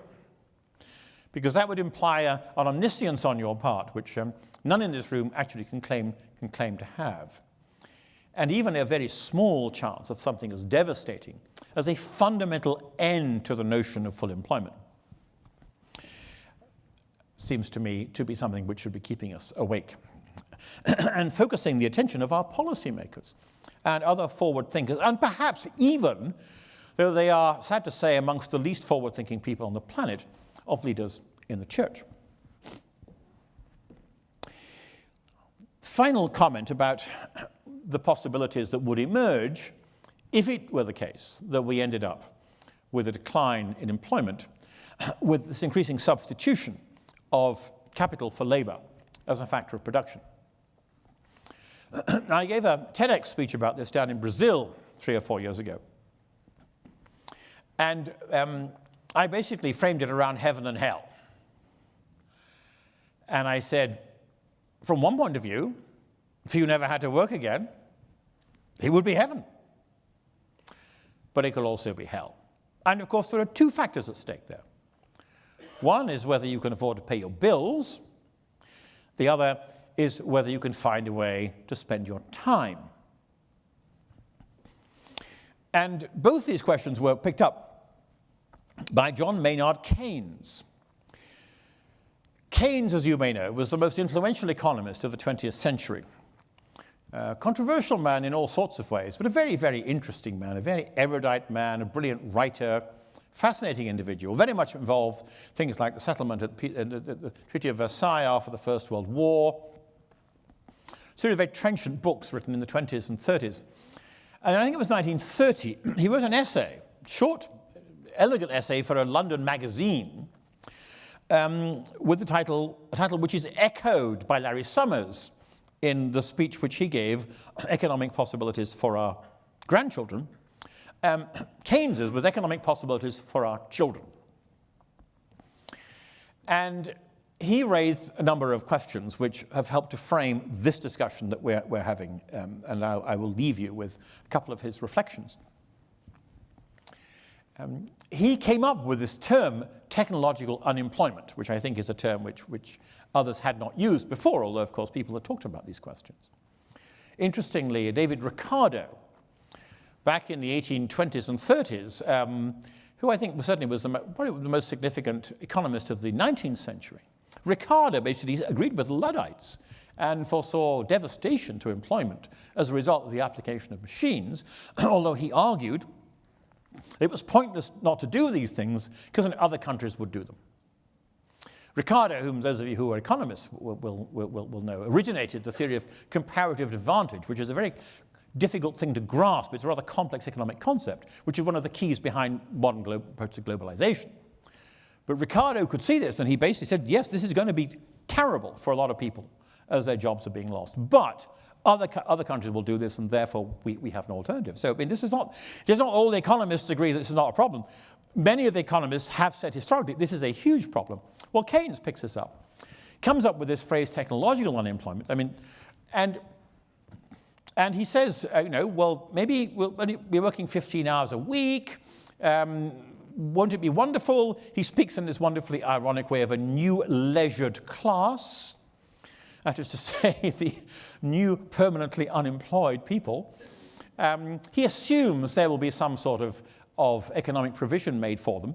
because that would imply an omniscience on your part, which none in this room actually can claim to have. And even a very small chance of something as devastating as a fundamental end to the notion of full employment seems to me to be something which should be keeping us awake and focusing the attention of our policymakers and other forward thinkers, and perhaps even, though they are, sad to say, amongst the least forward-thinking people on the planet, of leaders in the church. Final comment about the possibilities that would emerge if it were the case that we ended up with a decline in employment, with this increasing substitution of capital for labor as a factor of production. I gave a TEDx speech about this down in Brazil 3 or 4 years ago. And I basically framed it around heaven and hell. And I said, from one point of view, if you never had to work again, it would be heaven. But it could also be hell. And of course, there are two factors at stake there. One is whether you can afford to pay your bills. The other is whether you can find a way to spend your time. And both these questions were picked up by John Maynard Keynes. Keynes, as you may know, was the most influential economist of the 20th century. A controversial man in all sorts of ways, but a very, very interesting man, a very erudite man, a brilliant writer, fascinating individual, very much involved things like the settlement at the Treaty of Versailles after the First World War, a series of very trenchant books written in the 20s and 30s. And I think it was 1930, he wrote an essay, short, elegant essay for a London magazine, with a title which is echoed by Larry Summers in the speech which he gave, Economic Possibilities for Our Grandchildren. Keynes's was Economic Possibilities for Our Children. And he raised a number of questions which have helped to frame this discussion that we're having, and I will leave you with a couple of his reflections. He came up with this term, technological unemployment, which I think is a term which others had not used before, although, of course, people had talked about these questions. Interestingly, David Ricardo, back in the 1820s and 30s, who I think certainly was probably the most significant economist of the 19th century, Ricardo basically agreed with Luddites and foresaw devastation to employment as a result of the application of machines, although he argued it was pointless not to do these things because other countries would do them. Ricardo, whom those of you who are economists will know, originated the theory of comparative advantage, which is a very difficult thing to grasp. It's a rather complex economic concept, which is one of the keys behind modern approach to globalization. But Ricardo could see this, and he basically said, yes, this is going to be terrible for a lot of people as their jobs are being lost. But other countries will do this, and therefore we have no alternative. So I mean, this is not all the economists agree that this is not a problem. Many of the economists have said historically this is a huge problem. Well, Keynes picks this up, comes up with this phrase technological unemployment. I mean, and he says, well, maybe we'll be working 15 hours a week. Won't it be wonderful? He speaks in this wonderfully ironic way of a new leisured class. That is to say, the new permanently unemployed people. He assumes there will be some sort of economic provision made for them,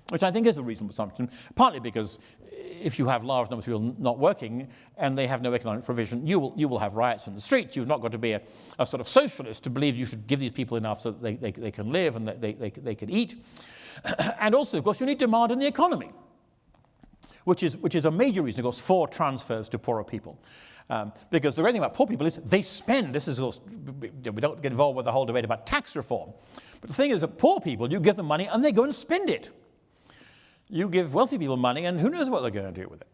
which I think is a reasonable assumption, partly because if you have large numbers of people not working and they have no economic provision, you will have riots in the streets. You've not got to be a sort of socialist to believe you should give these people enough so that they can live and that they can eat. And also, of course, you need demand in the economy. which is a major reason, of course, for transfers to poorer people. Because the great thing about poor people is they spend. This is, of course, we don't get involved with the whole debate about tax reform. But the thing is that poor people, you give them money and they go and spend it. You give wealthy people money and who knows what they're going to do with it.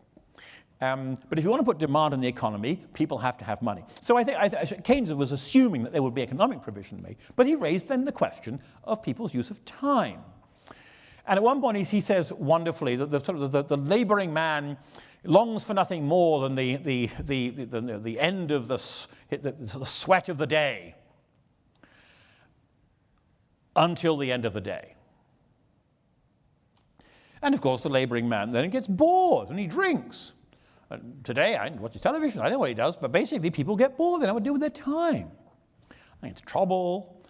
But if you want to put demand on the economy, people have to have money. So I think Keynes was assuming that there would be economic provision made, but he raised then the question of people's use of time. And at one point he says wonderfully that the laboring man longs for nothing more than the end of the sweat of the day until the end of the day. And of course the laboring man then gets bored and he drinks. Today, I watch television, I know what he does, but basically people get bored, they don't know what to do with their time. They get into trouble.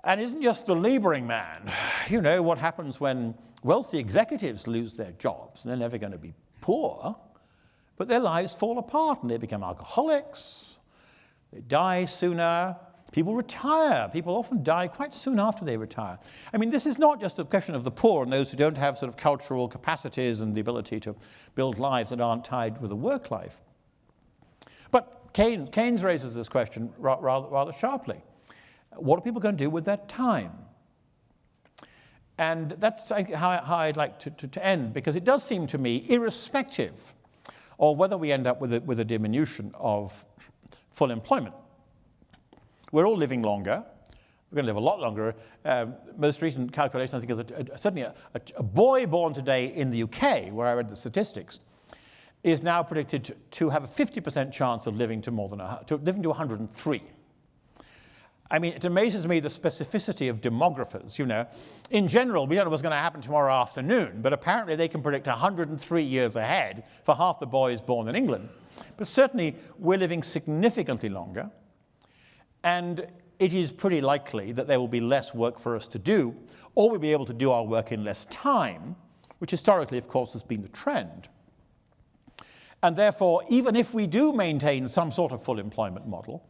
And it isn't just the laboring man. You know what happens when wealthy executives lose their jobs. They're never going to be poor, but their lives fall apart and they become alcoholics. They die sooner. People retire. People often die quite soon after they retire. I mean, this is not just a question of the poor and those who don't have sort of cultural capacities and the ability to build lives that aren't tied with a work life. But Keynes raises this question rather sharply. What are people going to do with their time? And that's how I'd like to end, because it does seem to me, irrespective of whether we end up with a diminution of full employment, we're all living longer. We're going to live a lot longer. Most recent calculation, I think, is certainly a boy born today in the UK, where I read the statistics, is now predicted to have a 50% chance of living to living to 103. I mean, it amazes me the specificity of demographers. You know, in general, we don't know what's going to happen tomorrow afternoon, but apparently they can predict 103 years ahead for half the boys born in England. But certainly, we're living significantly longer. And it is pretty likely that there will be less work for us to do, or we'll be able to do our work in less time, which historically, of course, has been the trend. And therefore, even if we do maintain some sort of full employment model,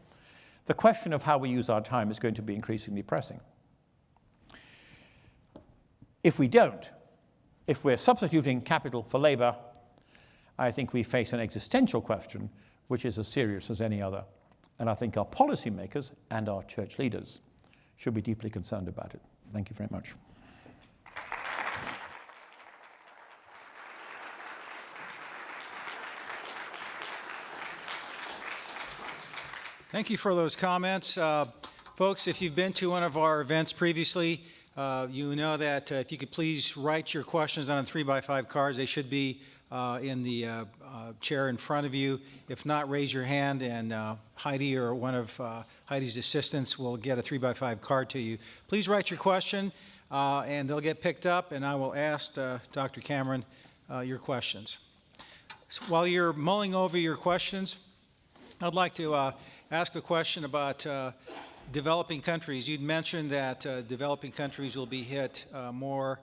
the question of how we use our time is going to be increasingly pressing. If we don't, if we're substituting capital for labor, I think we face an existential question which is as serious as any other. And I think our policymakers and our church leaders should be deeply concerned about it. Thank you very much. Thank you for those comments. Folks, if you've been to one of our events previously, you know that if you could please write your questions on 3x5 cards. They should be in the chair in front of you. If not, raise your hand, and Heidi or one of Heidi's assistants will get a 3x5 card to you. Please write your question, and they'll get picked up, and I will ask Dr. Cameron your questions. So while you're mulling over your questions, I'd like to ask a question about developing countries. You'd mentioned that developing countries will be hit more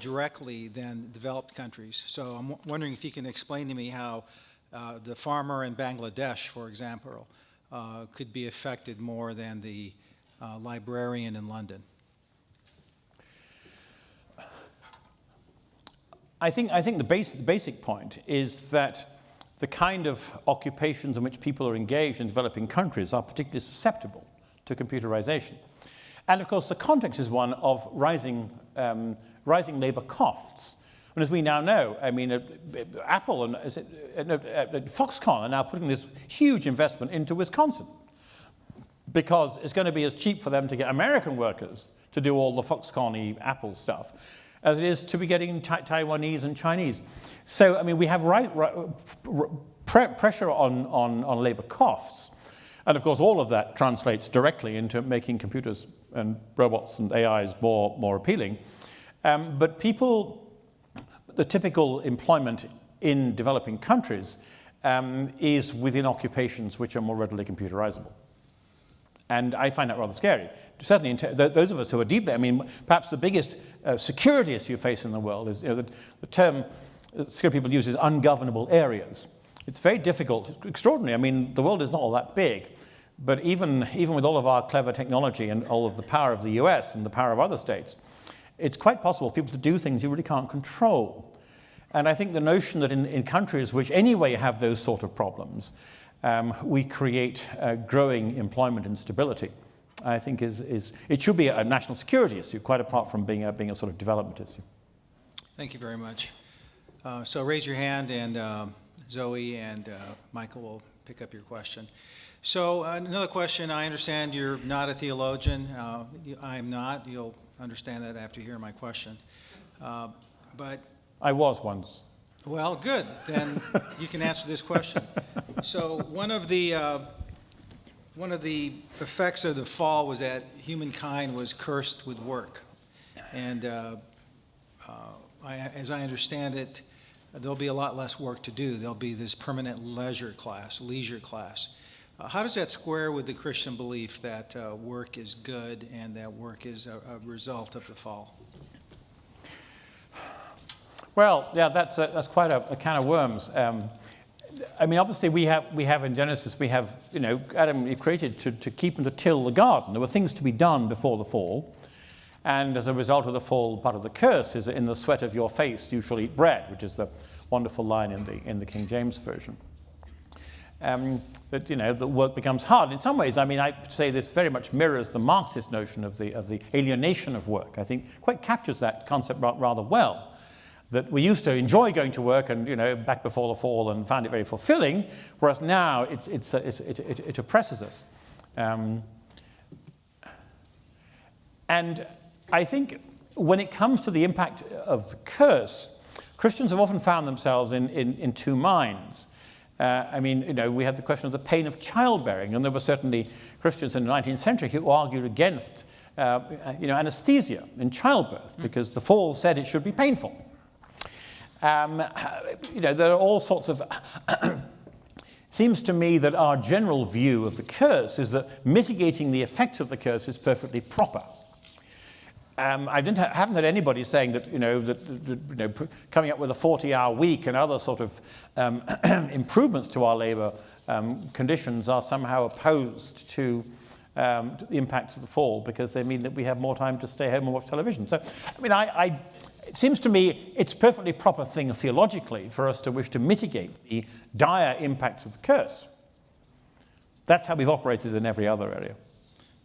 directly than developed countries. So I'm wondering if you can explain to me how the farmer in Bangladesh, for example, could be affected more than the librarian in London. I think the basic point is that the kind of occupations in which people are engaged in developing countries are particularly susceptible to computerization. And of course, the context is one of rising labor costs. And as we now know, I mean, Apple and Foxconn are now putting this huge investment into Wisconsin because it's going to be as cheap for them to get American workers to do all the Foxconn-y Apple stuff as it is to be getting Taiwanese and Chinese. So, I mean, we have pressure on labor costs. And of course, all of that translates directly into making computers and robots and AIs more appealing. But the typical employment in developing countries is within occupations which are more readily computerizable. And I find that rather scary. Certainly, those of us who are deeply, I mean, perhaps the biggest security issue you face in the world is, the term that security people use is ungovernable areas. It's very difficult, it's extraordinary. I mean, the world is not all that big, but even with all of our clever technology and all of the power of the US and the power of other states, it's quite possible for people to do things you really can't control. And I think the notion that in countries which anyway have those sort of problems, we create growing employment instability, I think it should be a national security issue, quite apart from being a sort of development issue. Thank you very much. So raise your hand, and Zoe and Michael will pick up your question. So another question. I understand you're not a theologian. I am not. You'll understand that after you hear my question. But I was once. well, good. Then you can answer this question. So one of the effects of the fall was that humankind was cursed with work, and as I understand it, there'll be a lot less work to do. There'll be this permanent leisure class. How does that square with the Christian belief that work is good and that work is a result of the fall? Well, yeah, that's quite a can of worms. I mean, obviously, we have in Genesis, we have, Adam created to keep and to till the garden. There were things to be done before the fall. And as a result of the fall, part of the curse is that in the sweat of your face you shall eat bread, which is the wonderful line in the King James Version. That the work becomes hard. In some ways, I mean, I say this very much mirrors the Marxist notion of the alienation of work. I think quite captures that concept rather well. That we used to enjoy going to work, and back before the fall, and found it very fulfilling, whereas now it oppresses us. And I think when it comes to the impact of the curse, Christians have often found themselves in two minds. I mean, we had the question of the pain of childbearing, and there were certainly Christians in the 19th century who argued against, anesthesia in childbirth, because the fall said it should be painful. There are all sorts of... It seems to me that our general view of the curse is that mitigating the effects of the curse is perfectly proper. I haven't heard anybody saying that, coming up with a 40-hour week and other sort of improvements to our labor conditions are somehow opposed to the impacts of the fall, because they mean that we have more time to stay home and watch television. So, I mean, it seems to me it's a perfectly proper thing theologically for us to wish to mitigate the dire impacts of the curse. That's how we've operated in every other area.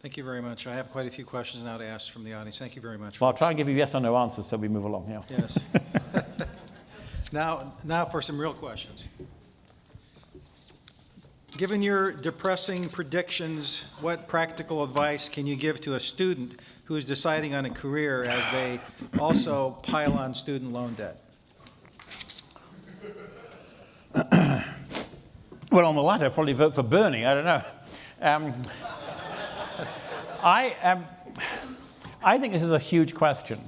Thank you very much. I have quite a few questions now to ask from the audience. Thank you very much. Well, I'll try and give you yes or no answers so we move along. Yeah. Yes. Now for some real questions. Given your depressing predictions, what practical advice can you give to a student who is deciding on a career as they also pile on student loan debt? Well, on the latter, probably vote for Bernie. I don't know. I think this is a huge question.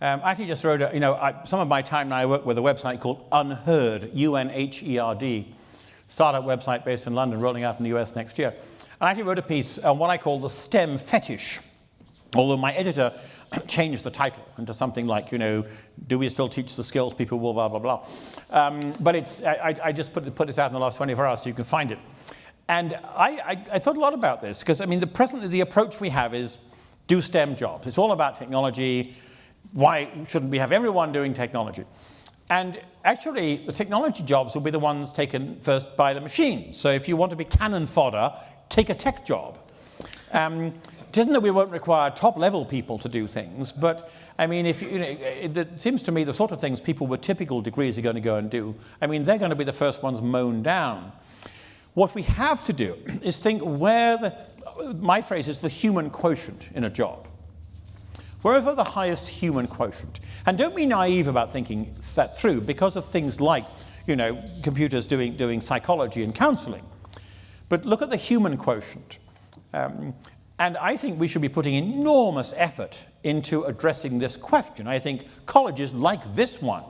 I actually just wrote some of my time now I work with a website called Unheard, UNHERD, startup website based in London, rolling out in the US next year. And I actually wrote a piece on what I call the STEM fetish, although my editor changed the title into something like, do we still teach the skills people will, blah, blah, blah. But I just put this out in the last 24 hours so you can find it. And I thought a lot about this, because, I mean, presently the approach we have is do STEM jobs. It's all about technology. Why shouldn't we have everyone doing technology? And actually, the technology jobs will be the ones taken first by the machines. So if you want to be cannon fodder, take a tech job. It isn't that we won't require top-level people to do things, but, I mean, it seems to me the sort of things people with typical degrees are going to go and do, I mean, they're going to be the first ones mown down. What we have to do is think where my phrase is the human quotient in a job. Wherever the highest human quotient. And don't be naive about thinking that through because of things like, computers doing psychology and counseling. But look at the human quotient. And I think we should be putting enormous effort into addressing this question. I think colleges like this one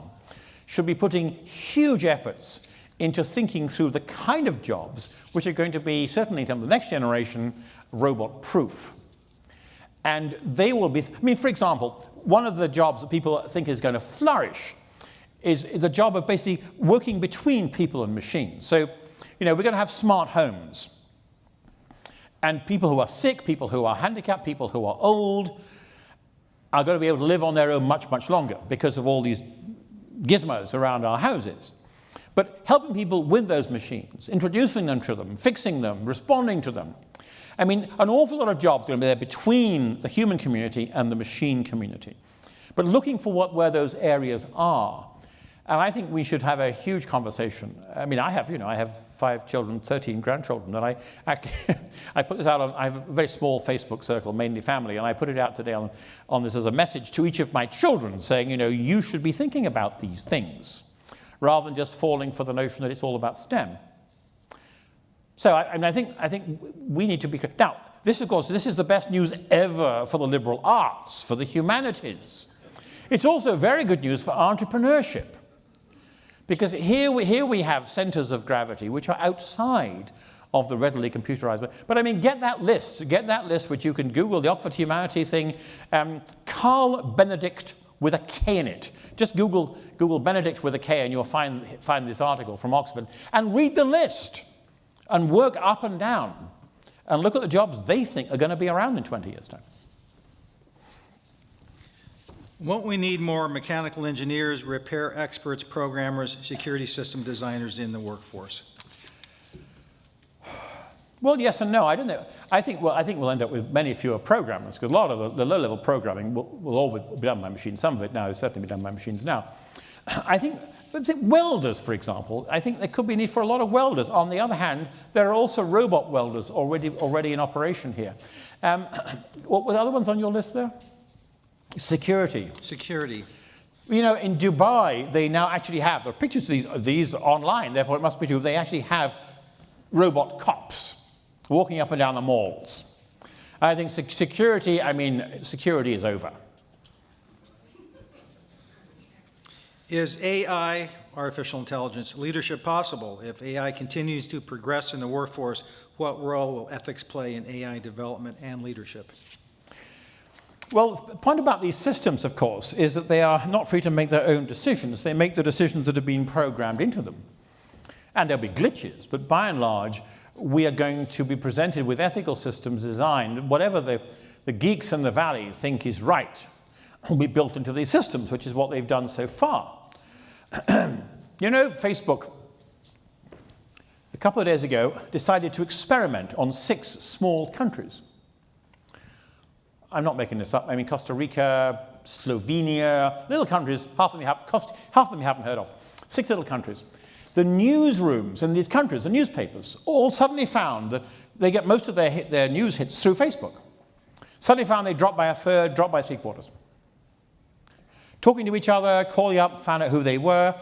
should be putting huge efforts into thinking through the kind of jobs which are going to be, certainly in terms of the next generation, robot-proof. And they will be, for example, one of the jobs that people think is going to flourish is the job of basically working between people and machines. So, we're going to have smart homes. And people who are sick, people who are handicapped, people who are old are going to be able to live on their own much, much longer because of all these gizmos around our houses, but helping people with those machines, introducing them to them, fixing them, responding to them. I mean, an awful lot of jobs are going to be there between the human community and the machine community. But looking for where those areas are. And I think we should have a huge conversation. I mean, I have 5 children, 13 grandchildren, and I actually, I put this out on, I have a very small Facebook circle, mainly family, and I put it out today on this as a message to each of my children saying, you should be thinking about these things, rather than just falling for the notion that it's all about STEM. So I think we need to be, now, this, of course, this is the best news ever for the liberal arts, for the humanities. It's also very good news for entrepreneurship. Because here we have centers of gravity which are outside of the readily computerized. But I mean, get that list, which you can Google, the Oxford Humanity thing, Carl Benedict with a K in it. Just Google Benedict with a K and you'll find this article from Oxford. And read the list and work up and down and look at the jobs they think are going to be around in 20 years' time. Won't we need more mechanical engineers, repair experts, programmers, security system designers in the workforce? Well, yes and no. I don't know. I think we'll end up with many fewer programmers, because a lot of the low-level programming will always be done by machines. Some of it now is certainly be done by machines now. I think welders, for example, I think there could be a need for a lot of welders. On the other hand, there are also robot welders already in operation here. What were the other ones on your list there? Security. In Dubai, they now actually have, there are pictures of these online, therefore it must be true, they actually have robot cops walking up and down the malls. I think security is over. Is AI, artificial intelligence, leadership possible? If AI continues to progress in the workforce, what role will ethics play in AI development and leadership? Well, the point about these systems, of course, is that they are not free to make their own decisions. They make the decisions that have been programmed into them. And there'll be glitches, but by and large, we are going to be presented with ethical systems designed, whatever the geeks in the valley think is right, will be built into these systems, which is what they've done so far. Facebook, a couple of days ago, decided to experiment on 6 small countries. I'm not making this up. I mean, Costa Rica, Slovenia, little countries, half of them you haven't heard of. 6 little countries. The newsrooms in these countries, the newspapers, all suddenly found that they get most of their news hits through Facebook. Suddenly found they dropped by a third, dropped by 3/4. Talking to each other, calling up, found out who they were.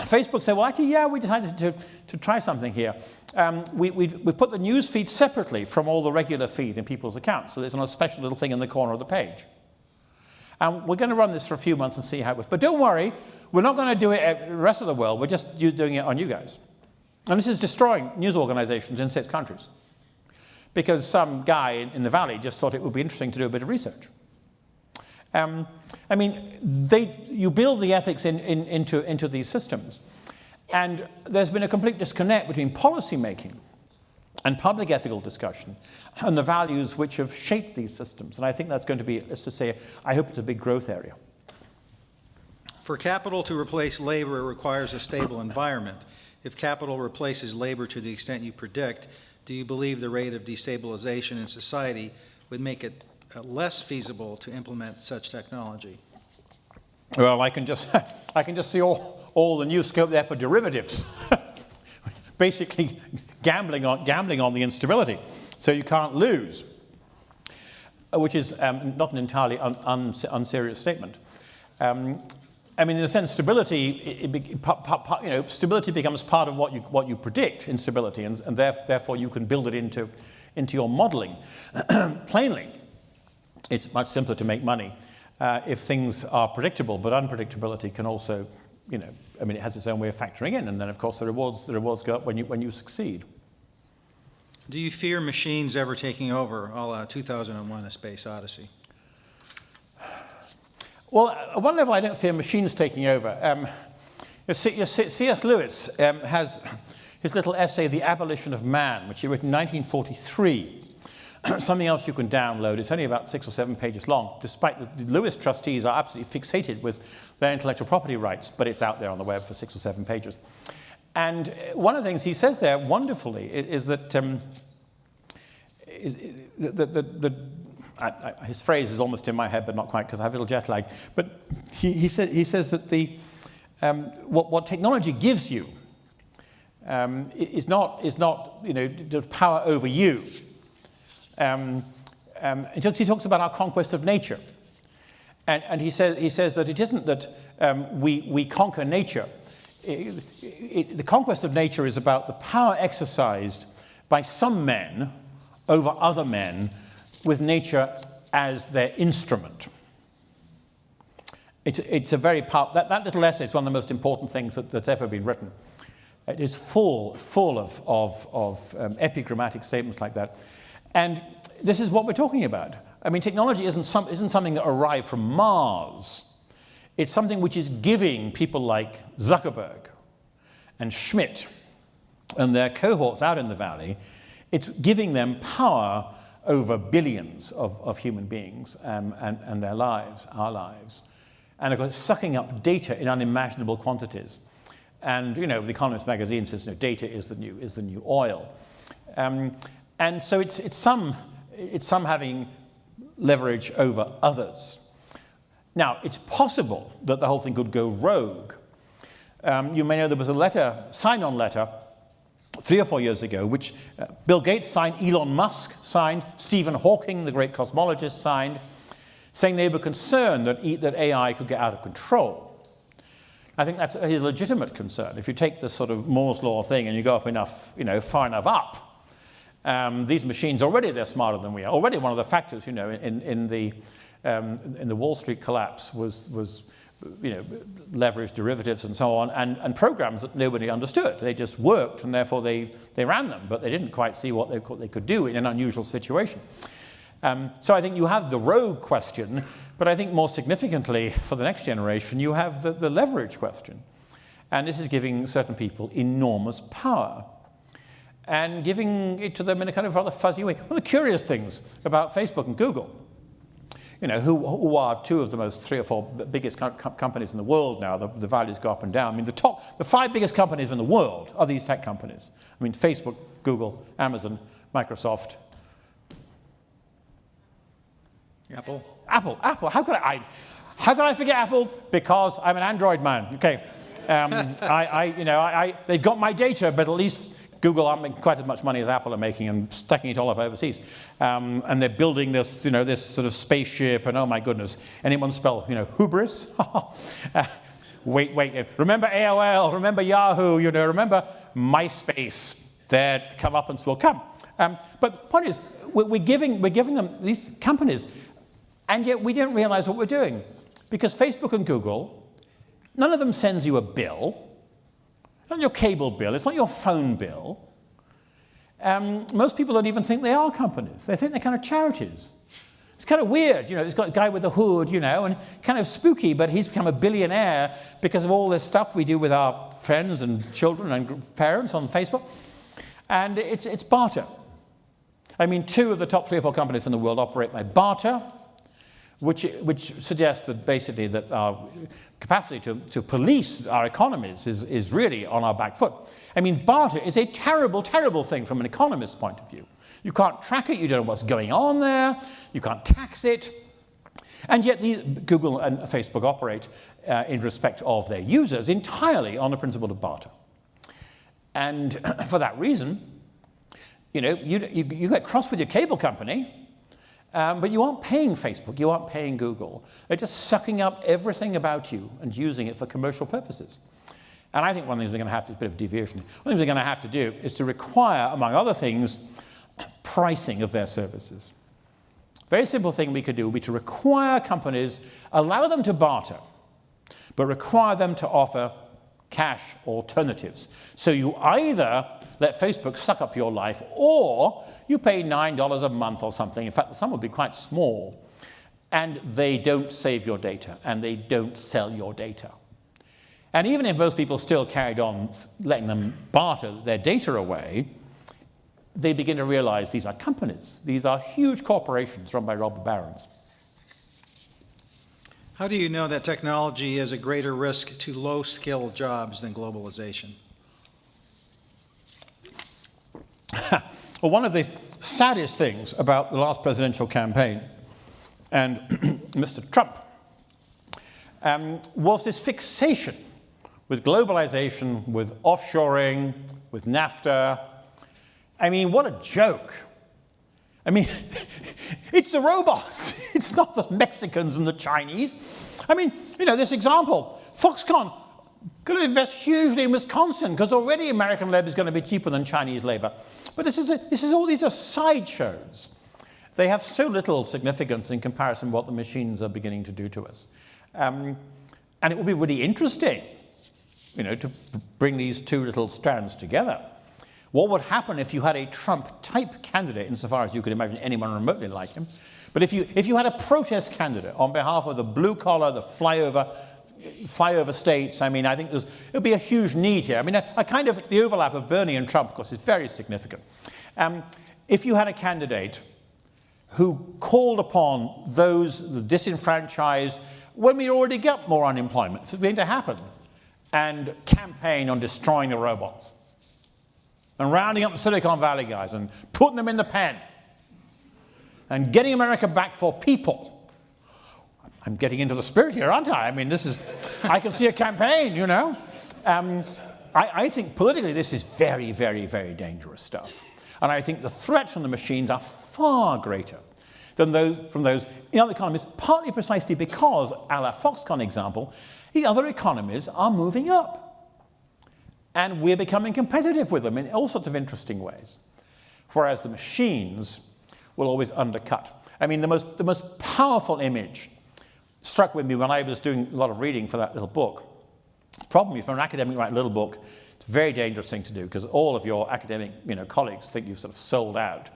Facebook said, well, actually, yeah, we decided to try something here. We put the news feed separately from all the regular feed in people's accounts. So there's a special little thing in the corner of the page. And we're going to run this for a few months and see how it works. But don't worry, we're not going to do it at the rest of the world. We're just doing it on you guys. And this is destroying news organizations in 6 countries. Because some guy in the valley just thought it would be interesting to do a bit of research. You build the ethics into these systems. And there's been a complete disconnect between policy making and public ethical discussion and the values which have shaped these systems. And I think that's going to be, let's just say, I hope it's a big growth area. For capital to replace labor, it requires a stable environment. If capital replaces labor to the extent you predict, do you believe the rate of destabilization in society would make it less feasible to implement such technology? Well, I can just see all the new scope there for derivatives. Basically gambling on the instability, so you can't lose, which is not an entirely unserious statement. In a sense, stability stability becomes part of what you predict, instability, and therefore you can build it into your modeling. Plainly, it's much simpler to make money if things are predictable, but unpredictability can also, it has its own way of factoring in, and then of course the rewards go up when you succeed. Do you fear machines ever taking over, a la 2001: A Space Odyssey? Well, at one level, I don't fear machines taking over. C.S. Lewis has his little essay, The Abolition of Man, which he wrote in 1943. something else you can download. It's only about 6 or 7 pages long, despite the Lewis trustees are absolutely fixated with their intellectual property rights, but it's out there on the web for 6 or 7 pages. And one of the things he says there wonderfully is that his phrase is almost in my head, but not quite, because I have a little jet lag. But he says that what technology gives you is not the power over you. He talks about our conquest of nature, and he says that it isn't that we conquer nature. The conquest of nature is about the power exercised by some men over other men with nature as their instrument. It's a very powerful, that little essay is one of the most important things that's ever been written. It is full of epigrammatic statements like that. And this is what we're talking about. I mean, technology isn't something that arrived from Mars. It's something which is giving people like Zuckerberg and Schmidt and their cohorts out in the valley, it's giving them power over billions of human beings and their lives, our lives. And of course, sucking up data in unimaginable quantities. And The Economist magazine says, data is the new oil. And so it's some having leverage over others. Now, it's possible that the whole thing could go rogue. You may know there was a sign-on letter 3 or 4 years ago, which Bill Gates signed, Elon Musk signed, Stephen Hawking, the great cosmologist, signed, saying they were concerned that AI could get out of control. I think that's a legitimate concern. If you take this sort of Moore's law thing and you go up enough, far enough up, these machines already they're smarter than we are. Already one of the factors, in the Wall Street collapse was leveraged derivatives and so on, and programs that nobody understood. They just worked, and therefore they ran them, but they didn't quite see what they could do in an unusual situation. So I think you have the rogue question, but I think more significantly for the next generation, you have the leverage question. And this is giving certain people enormous power and giving it to them in a kind of rather fuzzy way. One of the curious things about Facebook and Google, who are 2 of the most 3 or 4 biggest companies in the world now, the values go up and down. I mean, the 5 biggest companies in the world are these tech companies. I mean, Facebook, Google, Amazon, Microsoft, Apple. Apple. How could I forget Apple? Because I'm an Android man. Okay, they've got my data, but at least Google aren't making quite as much money as Apple are making and stacking it all up overseas. And they're building this, this sort of spaceship. And oh my goodness, anyone spell, hubris? Wait. Remember AOL? Remember Yahoo? Remember MySpace? Their comeuppance will come. But the point is, we're giving them these companies. And yet we don't realize what we're doing. Because Facebook and Google, none of them sends you a bill. It's not your cable bill. It's not your phone bill. Most people don't even think they are companies. They think they're kind of charities. It's kind of weird. It's got a guy with a hood, and kind of spooky, but he's become a billionaire because of all this stuff we do with our friends and children and parents on Facebook. And it's barter. I mean, 2 of the top 3 or 4 companies in the world operate by barter, which suggests that basically that our capacity to police our economies is really on our back foot. I mean, barter is a terrible, terrible thing from an economist's point of view. You can't track it, you don't know what's going on there, you can't tax it. And yet Google and Facebook operate in respect of their users entirely on the principle of barter. And for that reason, you get cross with your cable company, but you aren't paying Facebook, you aren't paying Google. They're just sucking up everything about you and using it for commercial purposes. And I think one of the things we're going to have to, a bit of deviation, one of the things we're going to have to do is to require, among other things, pricing of their services. Very simple thing we could do would be to require companies, allow them to barter, but require them to offer cash alternatives. So you either let Facebook suck up your life, or you pay $9 a month or something. In fact, some would be quite small. And they don't save your data, and they don't sell your data. And even if most people still carried on letting them barter their data away, they begin to realize these are companies. These are huge corporations run by robber barons. How do you know that technology is a greater risk to low-skilled jobs than globalization? Well, one of the saddest things about the last presidential campaign and Mr. Trump was this fixation with globalization, with offshoring, with NAFTA. I mean, what a joke. I mean, it's the robots. It's not the Mexicans and the Chinese. I mean, this example, Foxconn going to invest hugely in Wisconsin because already American labor is going to be cheaper than Chinese labor. But these are sideshows. They have so little significance in comparison to what the machines are beginning to do to us. And it will be really interesting, to bring these two little strands together. What would happen if you had a Trump-type candidate, insofar as you could imagine anyone remotely like him? But if you had a protest candidate on behalf of the blue-collar, the flyover states, I mean, I think there'll be a huge need here. I mean, the overlap of Bernie and Trump, of course, is very significant. If you had a candidate who called upon the disenfranchised, when we already get more unemployment, if it's going to happen, and campaign on destroying the robots, and rounding up the Silicon Valley guys, and putting them in the pen, and getting America back for people. I'm getting into the spirit here, aren't I? I mean, I can see a campaign, I think politically this is very, very, very dangerous stuff. And I think the threats from the machines are far greater than from those in other economies, partly precisely because, a la Foxconn example, the other economies are moving up. And we're becoming competitive with them in all sorts of interesting ways. Whereas the machines will always undercut. I mean, the most powerful image struck with me when I was doing a lot of reading for that little book. The problem is, for an academic to write a little book, it's a very dangerous thing to do because all of your academic colleagues think you've sort of sold out.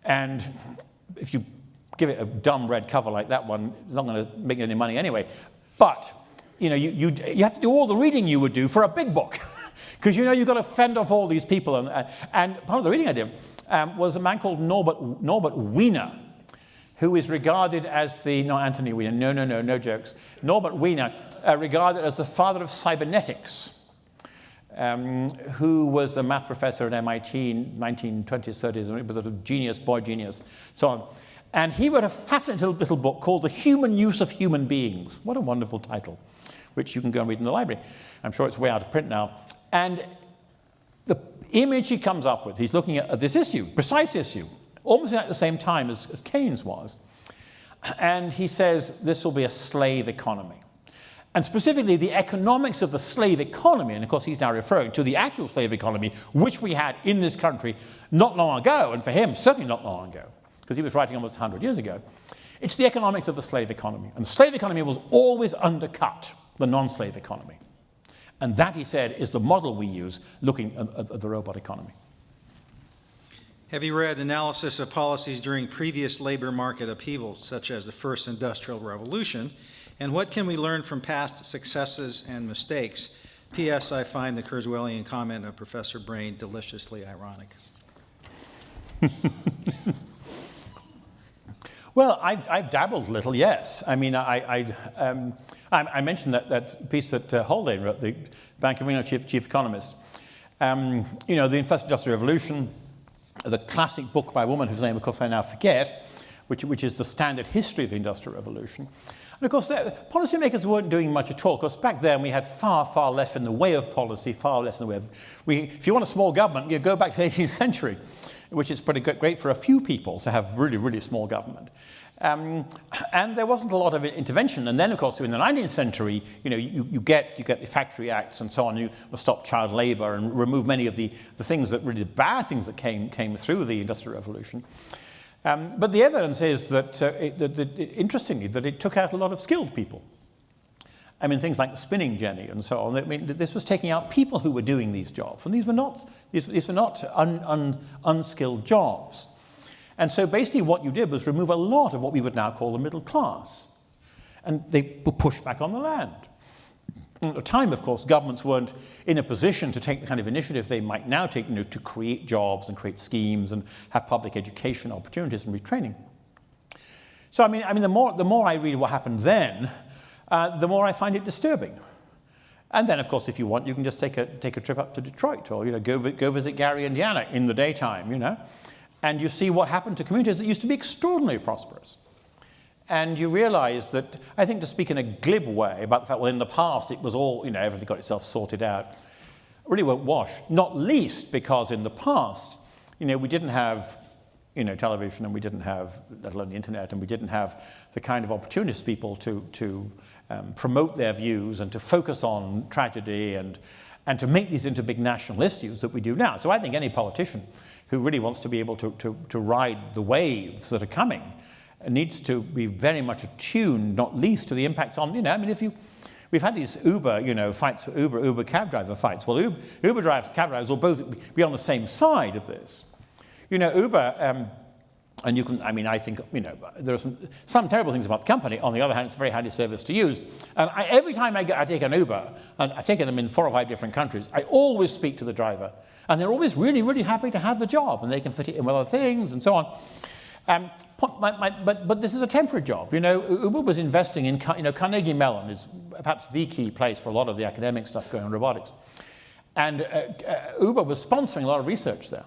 And if you give it a dumb red cover like that one, it's not going to make any money anyway. But you have to do all the reading you would do for a big book. Because you've got to fend off all these people. And part of the reading I did was a man called Norbert Wiener, who is regarded as not Anthony Wiener, no jokes. Norbert Wiener, regarded as the father of cybernetics, who was a math professor at MIT in 1920s, 30s, and he was a genius, boy genius, so on. And he wrote a fascinating little book called The Human Use of Human Beings. What a wonderful title, which you can go and read in the library. I'm sure it's way out of print now. And the image he comes up with, he's looking at this issue, precise issue, almost at the same time as Keynes was. And he says this will be a slave economy. And specifically the economics of the slave economy, and of course he's now referring to the actual slave economy, which we had in this country not long ago, and for him, certainly not long ago, because he was writing almost 100 years ago. It's the economics of the slave economy. And the slave economy was always undercut the non-slave economy. And that, he said, is the model we use looking at the robot economy. Have you read analysis of policies during previous labor market upheavals, such as the first industrial revolution? And what can we learn from past successes and mistakes? P.S. I find the Kurzweilian comment of Professor Brain deliciously ironic. Well, I've dabbled a little, yes. I mean, I mentioned that piece that Haldane wrote, the Bank of England chief economist. The First Industrial Revolution, the classic book by a woman whose name, of course, I now forget, which is the standard history of the Industrial Revolution. And of course, policymakers weren't doing much at all, because back then we had far, far less in the way of policy, far less in the way of... if you want a small government, you go back to the 18th century, which is pretty great for a few people to have really, really small government. And there wasn't a lot of intervention. And then, of course, in the 19th century, you get the Factory Acts and so on. You stop child labor and remove many of the things that really bad things that came through the Industrial Revolution. But the evidence is that, interestingly, that it took out a lot of skilled people. I mean, things like the spinning jenny and so on. I mean, this was taking out people who were doing these jobs, and these were not unskilled jobs. And so basically what you did was remove a lot of what we would now call the middle class. And they were pushed back on the land. At the time, of course, governments weren't in a position to take the kind of initiative they might now take, to create jobs and create schemes and have public education opportunities and retraining. So, I mean, the more I read what happened then, the more I find it disturbing. And then, of course, if you want, you can just take a trip up to Detroit, or go visit Gary, Indiana, in the daytime, and you see what happened to communities that used to be extraordinarily prosperous. And you realize that, I think, to speak in a glib way about the fact, well, in the past it was all, everything got itself sorted out, really won't wash. Not least because in the past, we didn't have, television, and we didn't have, let alone the internet, and we didn't have the kind of opportunities people to promote their views and to focus on tragedy and to make these into big national issues that we do now. So I think any politician who really wants to be able to ride the waves that are coming needs to be very much attuned, not least to the impacts on, we've had these Uber, fights for Uber cab driver fights. Well, Uber drivers, cab drivers will both be on the same side of this. Uber, and you can, I think, there are some terrible things about the company. On the other hand, it's a very handy service to use. And every time I take an Uber, and I've taken them in 4 or 5 different countries, I always speak to the driver. And they're always really, really happy to have the job, and they can fit it in with other things and so on. But this is a temporary job. Uber was investing in, Carnegie Mellon is perhaps the key place for a lot of the academic stuff going on robotics. And Uber was sponsoring a lot of research there.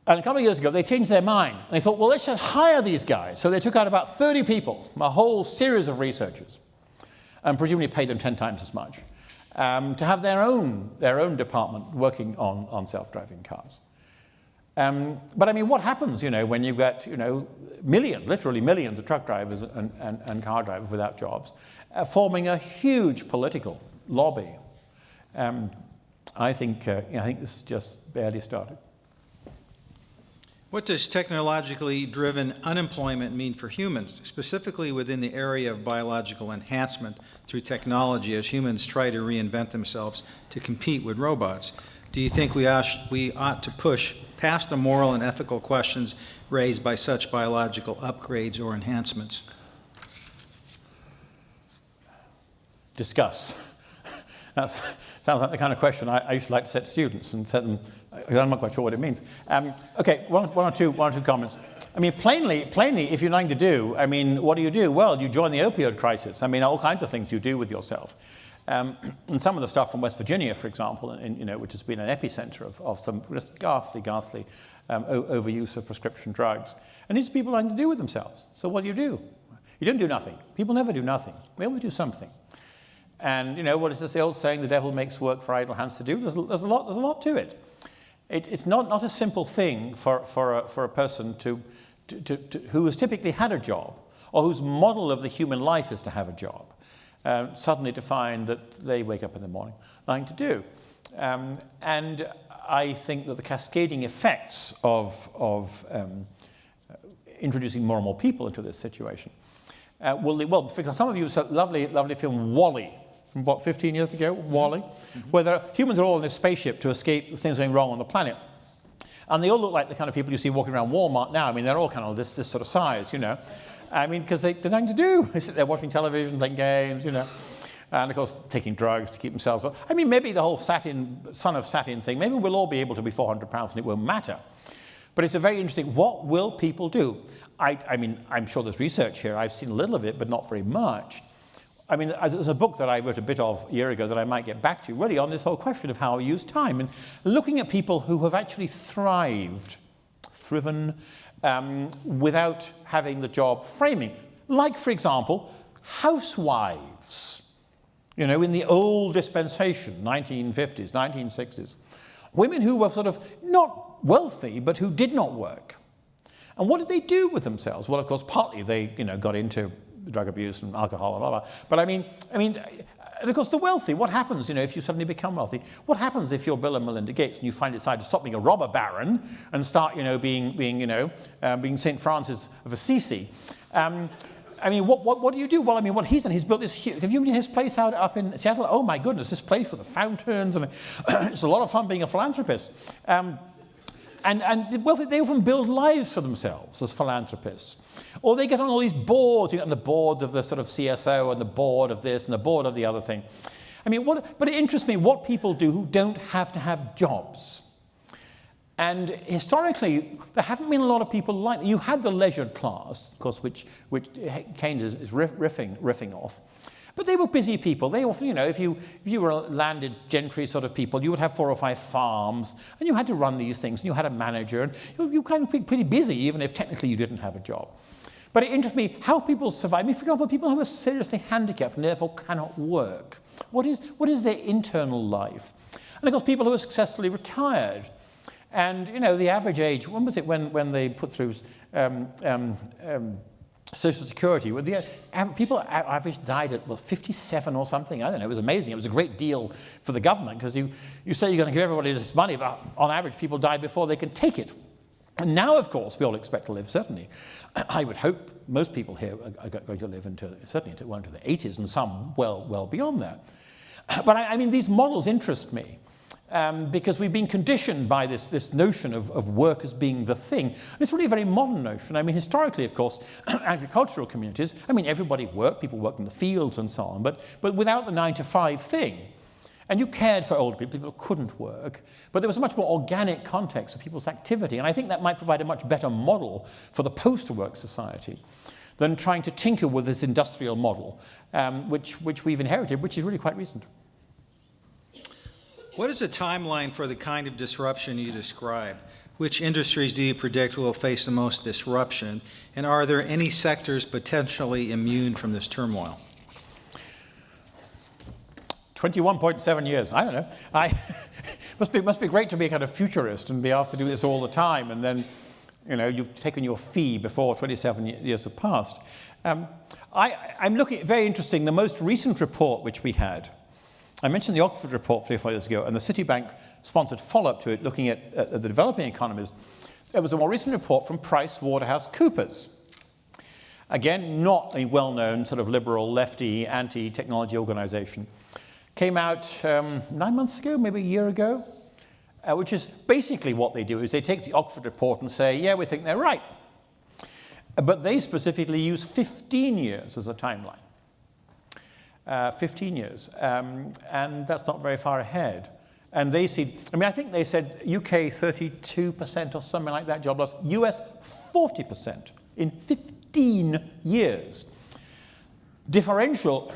And a couple of years ago, they changed their mind. They thought, well, let's just hire these guys. So they took out about 30 people, a whole series of researchers, and presumably paid them 10 times as much, to have their own department working on self-driving cars. But what happens, when you get, literally millions of truck drivers and car drivers without jobs, forming a huge political lobby? I think this is just barely started. What does technologically driven unemployment mean for humans, specifically within the area of biological enhancement through technology as humans try to reinvent themselves to compete with robots? Do you think we ought to push past the moral and ethical questions raised by such biological upgrades or enhancements? Discuss. That sounds like the kind of question I used to like to set students and set them. I'm not quite sure what it means. Okay, one or two comments. Plainly, if you're nothing to do, what do? Well, you join the opioid crisis. All kinds of things you do with yourself. And some of the stuff from West Virginia, for example, which has been an epicenter of some just ghastly overuse of prescription drugs. And these people have nothing to do with themselves. So what do? You don't do nothing. People never do nothing. They always do something. And what is this old saying? The devil makes work for idle hands to do. There's a lot to it. It's not a simple thing for a person who has typically had a job, or whose model of the human life is to have a job, suddenly to find that they wake up in the morning, nothing to do. And I think that the cascading effects of introducing more and more people into this situation for example, some of you saw lovely film WALL-E, from 15 years ago, WALL-E, where humans are all in a spaceship to escape the things going wrong on the planet. And they all look like the kind of people you see walking around Walmart now. They're all kind of this sort of size, because they've nothing to do. They sit there watching television, playing games, and of course taking drugs to keep themselves up. Maybe the whole son of Saturn thing, maybe we'll all be able to be 400 pounds and it won't matter. But it's a very interesting, what will people do? I'm sure there's research here. I've seen a little of it, but not very much. There's a book that I wrote a bit of a year ago that I might get back to, really on this whole question of how we use time, and looking at people who have actually thriven, without having the job framing. Like, for example, housewives. In the old dispensation, 1950s, 1960s. Women who were sort of not wealthy, but who did not work. And what did they do with themselves? Well, of course, partly they, got into drug abuse and alcohol and all that. But and of course, the wealthy, what happens, if you suddenly become wealthy? What happens if you're Bill and Melinda Gates and you decide to stop being a robber baron and start, being St. Francis of Assisi? What do you do? Well, what he's done, he's built this huge, have you been to his place up in Seattle? Oh my goodness, this place with the fountains, and it's a lot of fun being a philanthropist. And well, they often build lives for themselves as philanthropists. Or they get on all these boards, you get on the boards of the sort of CSO and the board of this and the board of the other thing. I mean, but it interests me what people do who don't have to have jobs. And historically, there haven't been a lot of people like that. You had the leisured class, of course, which Keynes is riffing off. But they were busy people. They often, you know, if you were landed gentry sort of people, you would have 4 or 5 farms, and you had to run these things, and you had a manager, and you kind of pretty busy, even if technically you didn't have a job. But it interests me how people survive. I mean, for example, people who are seriously handicapped and therefore cannot work. What is their internal life? And of course, people who are successfully retired. And, you know, the average age, when was it when they put through Social Security? Well, the people average died at, 57 or something. I don't know, it was amazing. It was a great deal for the government because you say you're going to give everybody this money, but on average, people die before they can take it. And now, of course, we all expect to live, certainly. I would hope most people here are going to live certainly into the 80s and some well beyond that. But I mean, these models interest me. Because we've been conditioned by this notion of work as being the thing. And it's really a very modern notion. I mean, historically, of course, agricultural communities, I mean, everybody worked, people worked in the fields and so on, but without the 9-to-5 thing. And you cared for older people who couldn't work, but there was a much more organic context of people's activity. And I think that might provide a much better model for the post-work society than trying to tinker with this industrial model, which we've inherited, which is really quite recent. What is the timeline for the kind of disruption you describe? Which industries do you predict will face the most disruption? And are there any sectors potentially immune from this turmoil? 21.7 years, I don't know. Must be great to be a kind of futurist and be asked to do this all the time, and then, you know, you've taken your fee before 27 years have passed. I'm looking at, very interesting, the most recent report which we had. I mentioned the Oxford report 3 or 4 years ago, and the Citibank sponsored follow-up to it, looking at the developing economies. There was a more recent report from PricewaterhouseCoopers. Again, not a well-known sort of liberal, lefty, anti-technology organization. Came out 9 months ago, maybe a year ago, which is basically what they do, is they take the Oxford report and say, yeah, we think they're right. But they specifically use 15 years as a timeline. 15 years, and that's not very far ahead. And they see, I mean, I think they said UK 32% or something like that job loss, US 40% in 15 years. Differential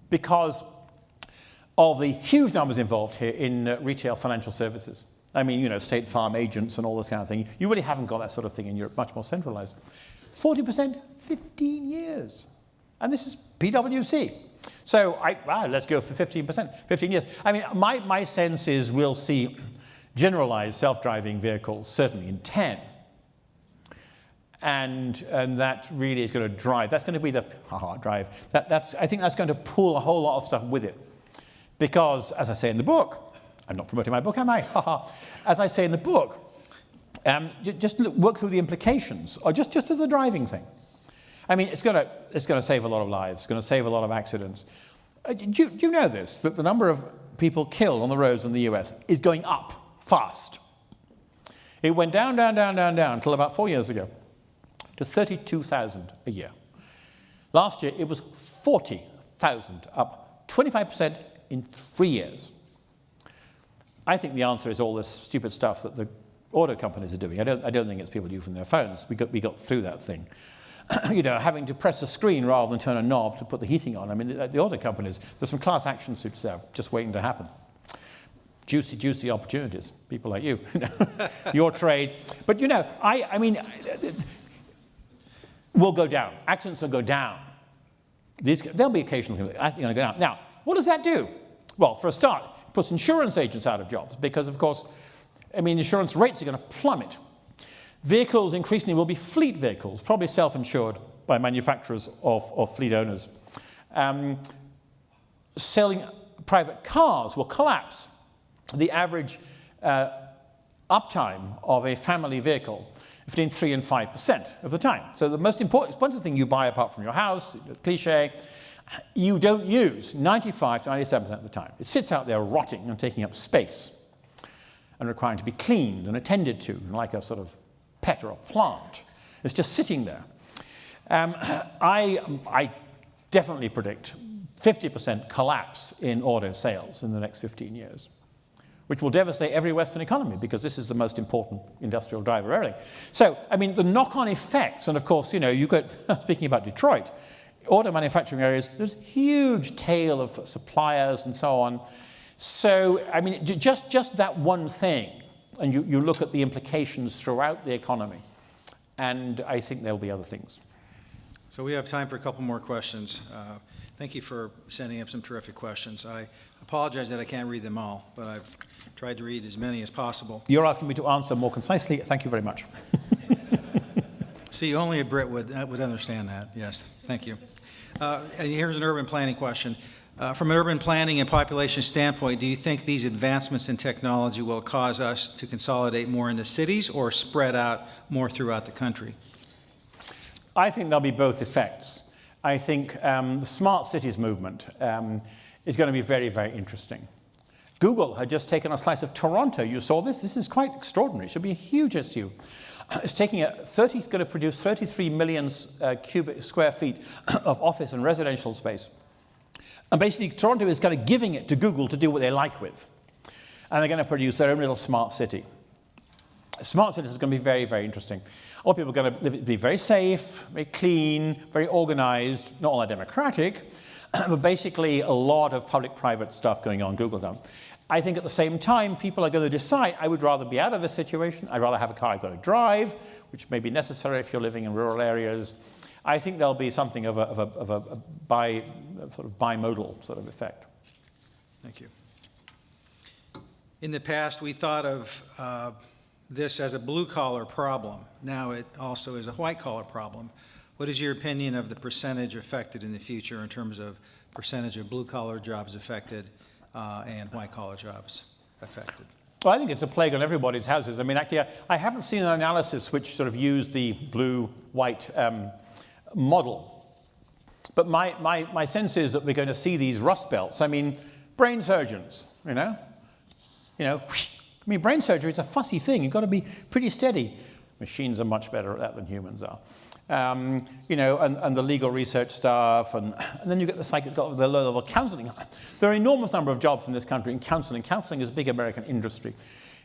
because of the huge numbers involved here in retail financial services. I mean, you know, State Farm agents and all this kind of thing. You really haven't got that sort of thing in Europe, much more centralized. 40%, 15 years. And this is PwC. So let's go for 15%, 15 years. I mean, my sense is we'll see generalized self-driving vehicles certainly in 10. And that really is going to drive. That's going to be the drive. I think that's going to pull a whole lot of stuff with it. Because, as I say in the book, I'm not promoting my book, am I? As I say in the book, just work through the implications, or just of the driving thing. I mean, it's going to save a lot of lives. It's going to save a lot of accidents. Do you know this, that the number of people killed on the roads in the US is going up fast? It went down until about 4 years ago to 32,000 a year. Last year, it was 40,000, up 25% in 3 years. I think the answer is all this stupid stuff that the auto companies are doing. I don't think it's people using their phones. We got through that thing. You know, having to press a screen rather than turn a knob to put the heating on. I mean, the auto companies, there's some class action suits there just waiting to happen. Juicy opportunities, people like you, your trade. But, you know, I mean, will go down. Accidents will go down. There'll be occasional things that are going to go down. Now, what does that do? Well, for a start, it puts insurance agents out of jobs because, of course, I mean, insurance rates are going to plummet. Vehicles increasingly will be fleet vehicles, probably self-insured by manufacturers or fleet owners. Selling private cars will collapse. The average uptime of a family vehicle between 3 and 5% of the time. So the most important thing you buy apart from your house, cliche, you don't use 95 to 97% of the time. It sits out there rotting and taking up space. and requiring to be cleaned and attended to, like a sort of pet or a plant. It's just sitting there. I definitely predict 50% collapse in auto sales in the next 15 years, which will devastate every Western economy because this is the most important industrial driver of everything. So, I mean, the knock-on effects, and of course, you know, you got, speaking about Detroit, auto manufacturing areas, there's a huge tail of suppliers and so on. So, I mean, just that one thing, and you look at the implications throughout the economy, and I think there'll be other things. So we have time for a couple more questions. Thank you for sending up some terrific questions. I apologize that I can't read them all, but I've tried to read as many as possible. You're asking me to answer more concisely. Thank you very much. See, only a Brit would understand that. Yes, thank you. And here's an urban planning question. From an urban planning and population standpoint, do you think these advancements in technology will cause us to consolidate more into cities or spread out more throughout the country? I think there'll be both effects. I think the smart cities movement is going to be very, very interesting. Google had just taken a slice of Toronto. You saw this? This is quite extraordinary. It should be a huge issue. It's taking going to produce 33 million cubic square feet of office and residential space. And basically, Toronto is kind of giving it to Google to do what they like with. And they're going to produce their own little smart city. Smart cities is going to be very, very interesting. All people are going to be very safe, very clean, very organized, not all that democratic, but basically a lot of public-private stuff going on Google down. I think at the same time, people are going to decide, I would rather be out of this situation. I'd rather have a car I've got to drive, which may be necessary if you're living in rural areas. I think there'll be something of a bimodal sort of effect. Thank you. In the past, we thought of this as a blue-collar problem. Now it also is a white-collar problem. What is your opinion of the percentage affected in the future in terms of percentage of blue-collar jobs affected and white-collar jobs affected? Well, I think it's a plague on everybody's houses. I mean, actually, I haven't seen an analysis which sort of used the blue-white model. But my sense is that we're going to see these rust belts. I mean, brain surgeons, you know, I mean, brain surgery is a fussy thing. You've got to be pretty steady. Machines are much better at that than humans are. You know, and the legal research staff, and then you get the low-level counseling. There are an enormous number of jobs in this country in counseling. Counseling is a big American industry.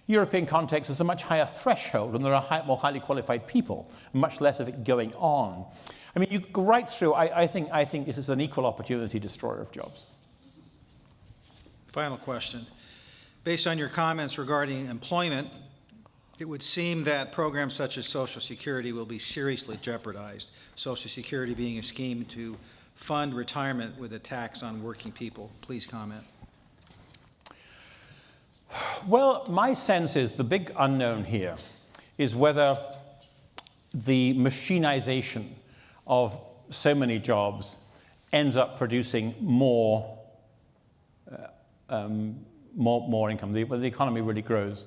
European context, there's a much higher threshold, and there are more highly qualified people, much less of it going on. I mean, you go right through. I think this is an equal opportunity destroyer of jobs. Final question. Based on your comments regarding employment, it would seem that programs such as Social Security will be seriously jeopardized, Social Security being a scheme to fund retirement with a tax on working people. Please comment. Well, my sense is the big unknown here is whether the machinization of so many jobs ends up producing more income, when the economy really grows.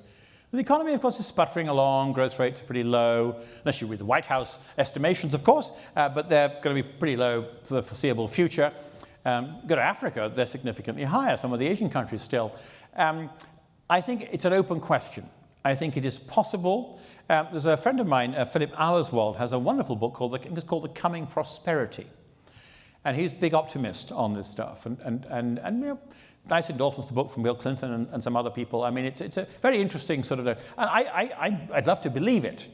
The economy, of course, is sputtering along. Growth rates are pretty low, unless you read the White House estimations, of course, but they're going to be pretty low for the foreseeable future. Go to Africa, they're significantly higher, some of the Asian countries still. I think it's an open question. I think it is possible. There's a friend of mine, Philip Auerswald, has a wonderful book called The Coming Prosperity. And he's a big optimist on this stuff. And you know, nice endorsements to the book from Bill Clinton and some other people. I mean, it's a very interesting sort of, and I'd love to believe it.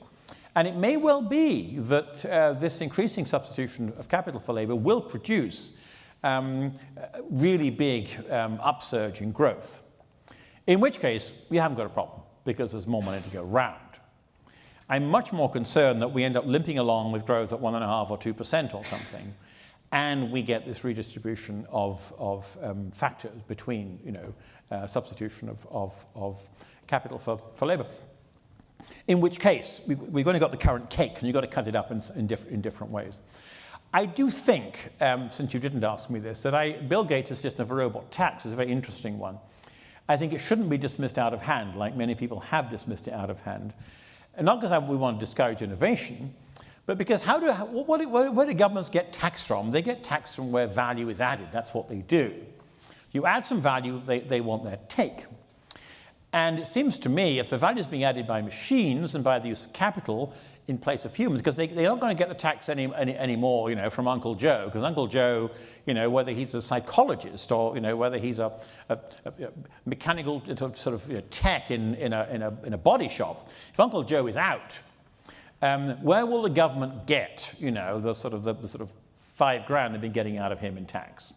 And it may well be that this increasing substitution of capital for labor will produce really big upsurge in growth. In which case, we haven't got a problem because there's more money to go round. I'm much more concerned that we end up limping along with growth at 1.5% or 2% or something, and we get this redistribution of factors between, you know, substitution of capital for labor. In which case, we've only got the current cake, and you've got to cut it up in different ways. I do think, since you didn't ask me this, that Bill Gates' suggestion of a robot tax is a very interesting one. I think it shouldn't be dismissed out of hand, like many people have dismissed it out of hand. And not because we want to discourage innovation, but because where do governments get tax from? They get tax from where value is added. That's what they do. You add some value, they want their take. And it seems to me, if the value is being added by machines and by the use of capital in place of humans, because they're not going to get the tax anymore, from Uncle Joe, because Uncle Joe, whether he's a psychologist or, whether he's a mechanical sort of tech in a body shop, if Uncle Joe is out, where will the government get, the sort of $5,000 they've been getting out of him in tax?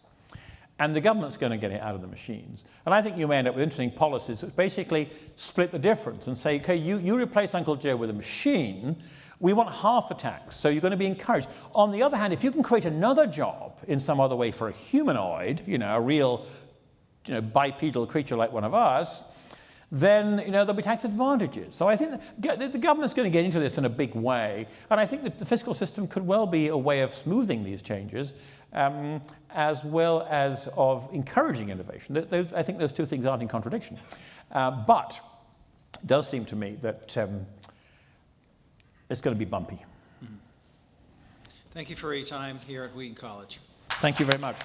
And the government's going to get it out of the machines. And I think you may end up with interesting policies that basically split the difference and say, okay, you replace Uncle Joe with a machine, we want half the tax, so you're going to be encouraged. On the other hand, if you can create another job in some other way for a humanoid, a real bipedal creature like one of ours, then there'll be tax advantages. So I think the government's going to get into this in a big way, and I think that the fiscal system could well be a way of smoothing these changes, as well as of encouraging innovation. I think those two things aren't in contradiction. But it does seem to me that it's going to be bumpy. Thank you for your time here at Wheaton College. Thank you very much.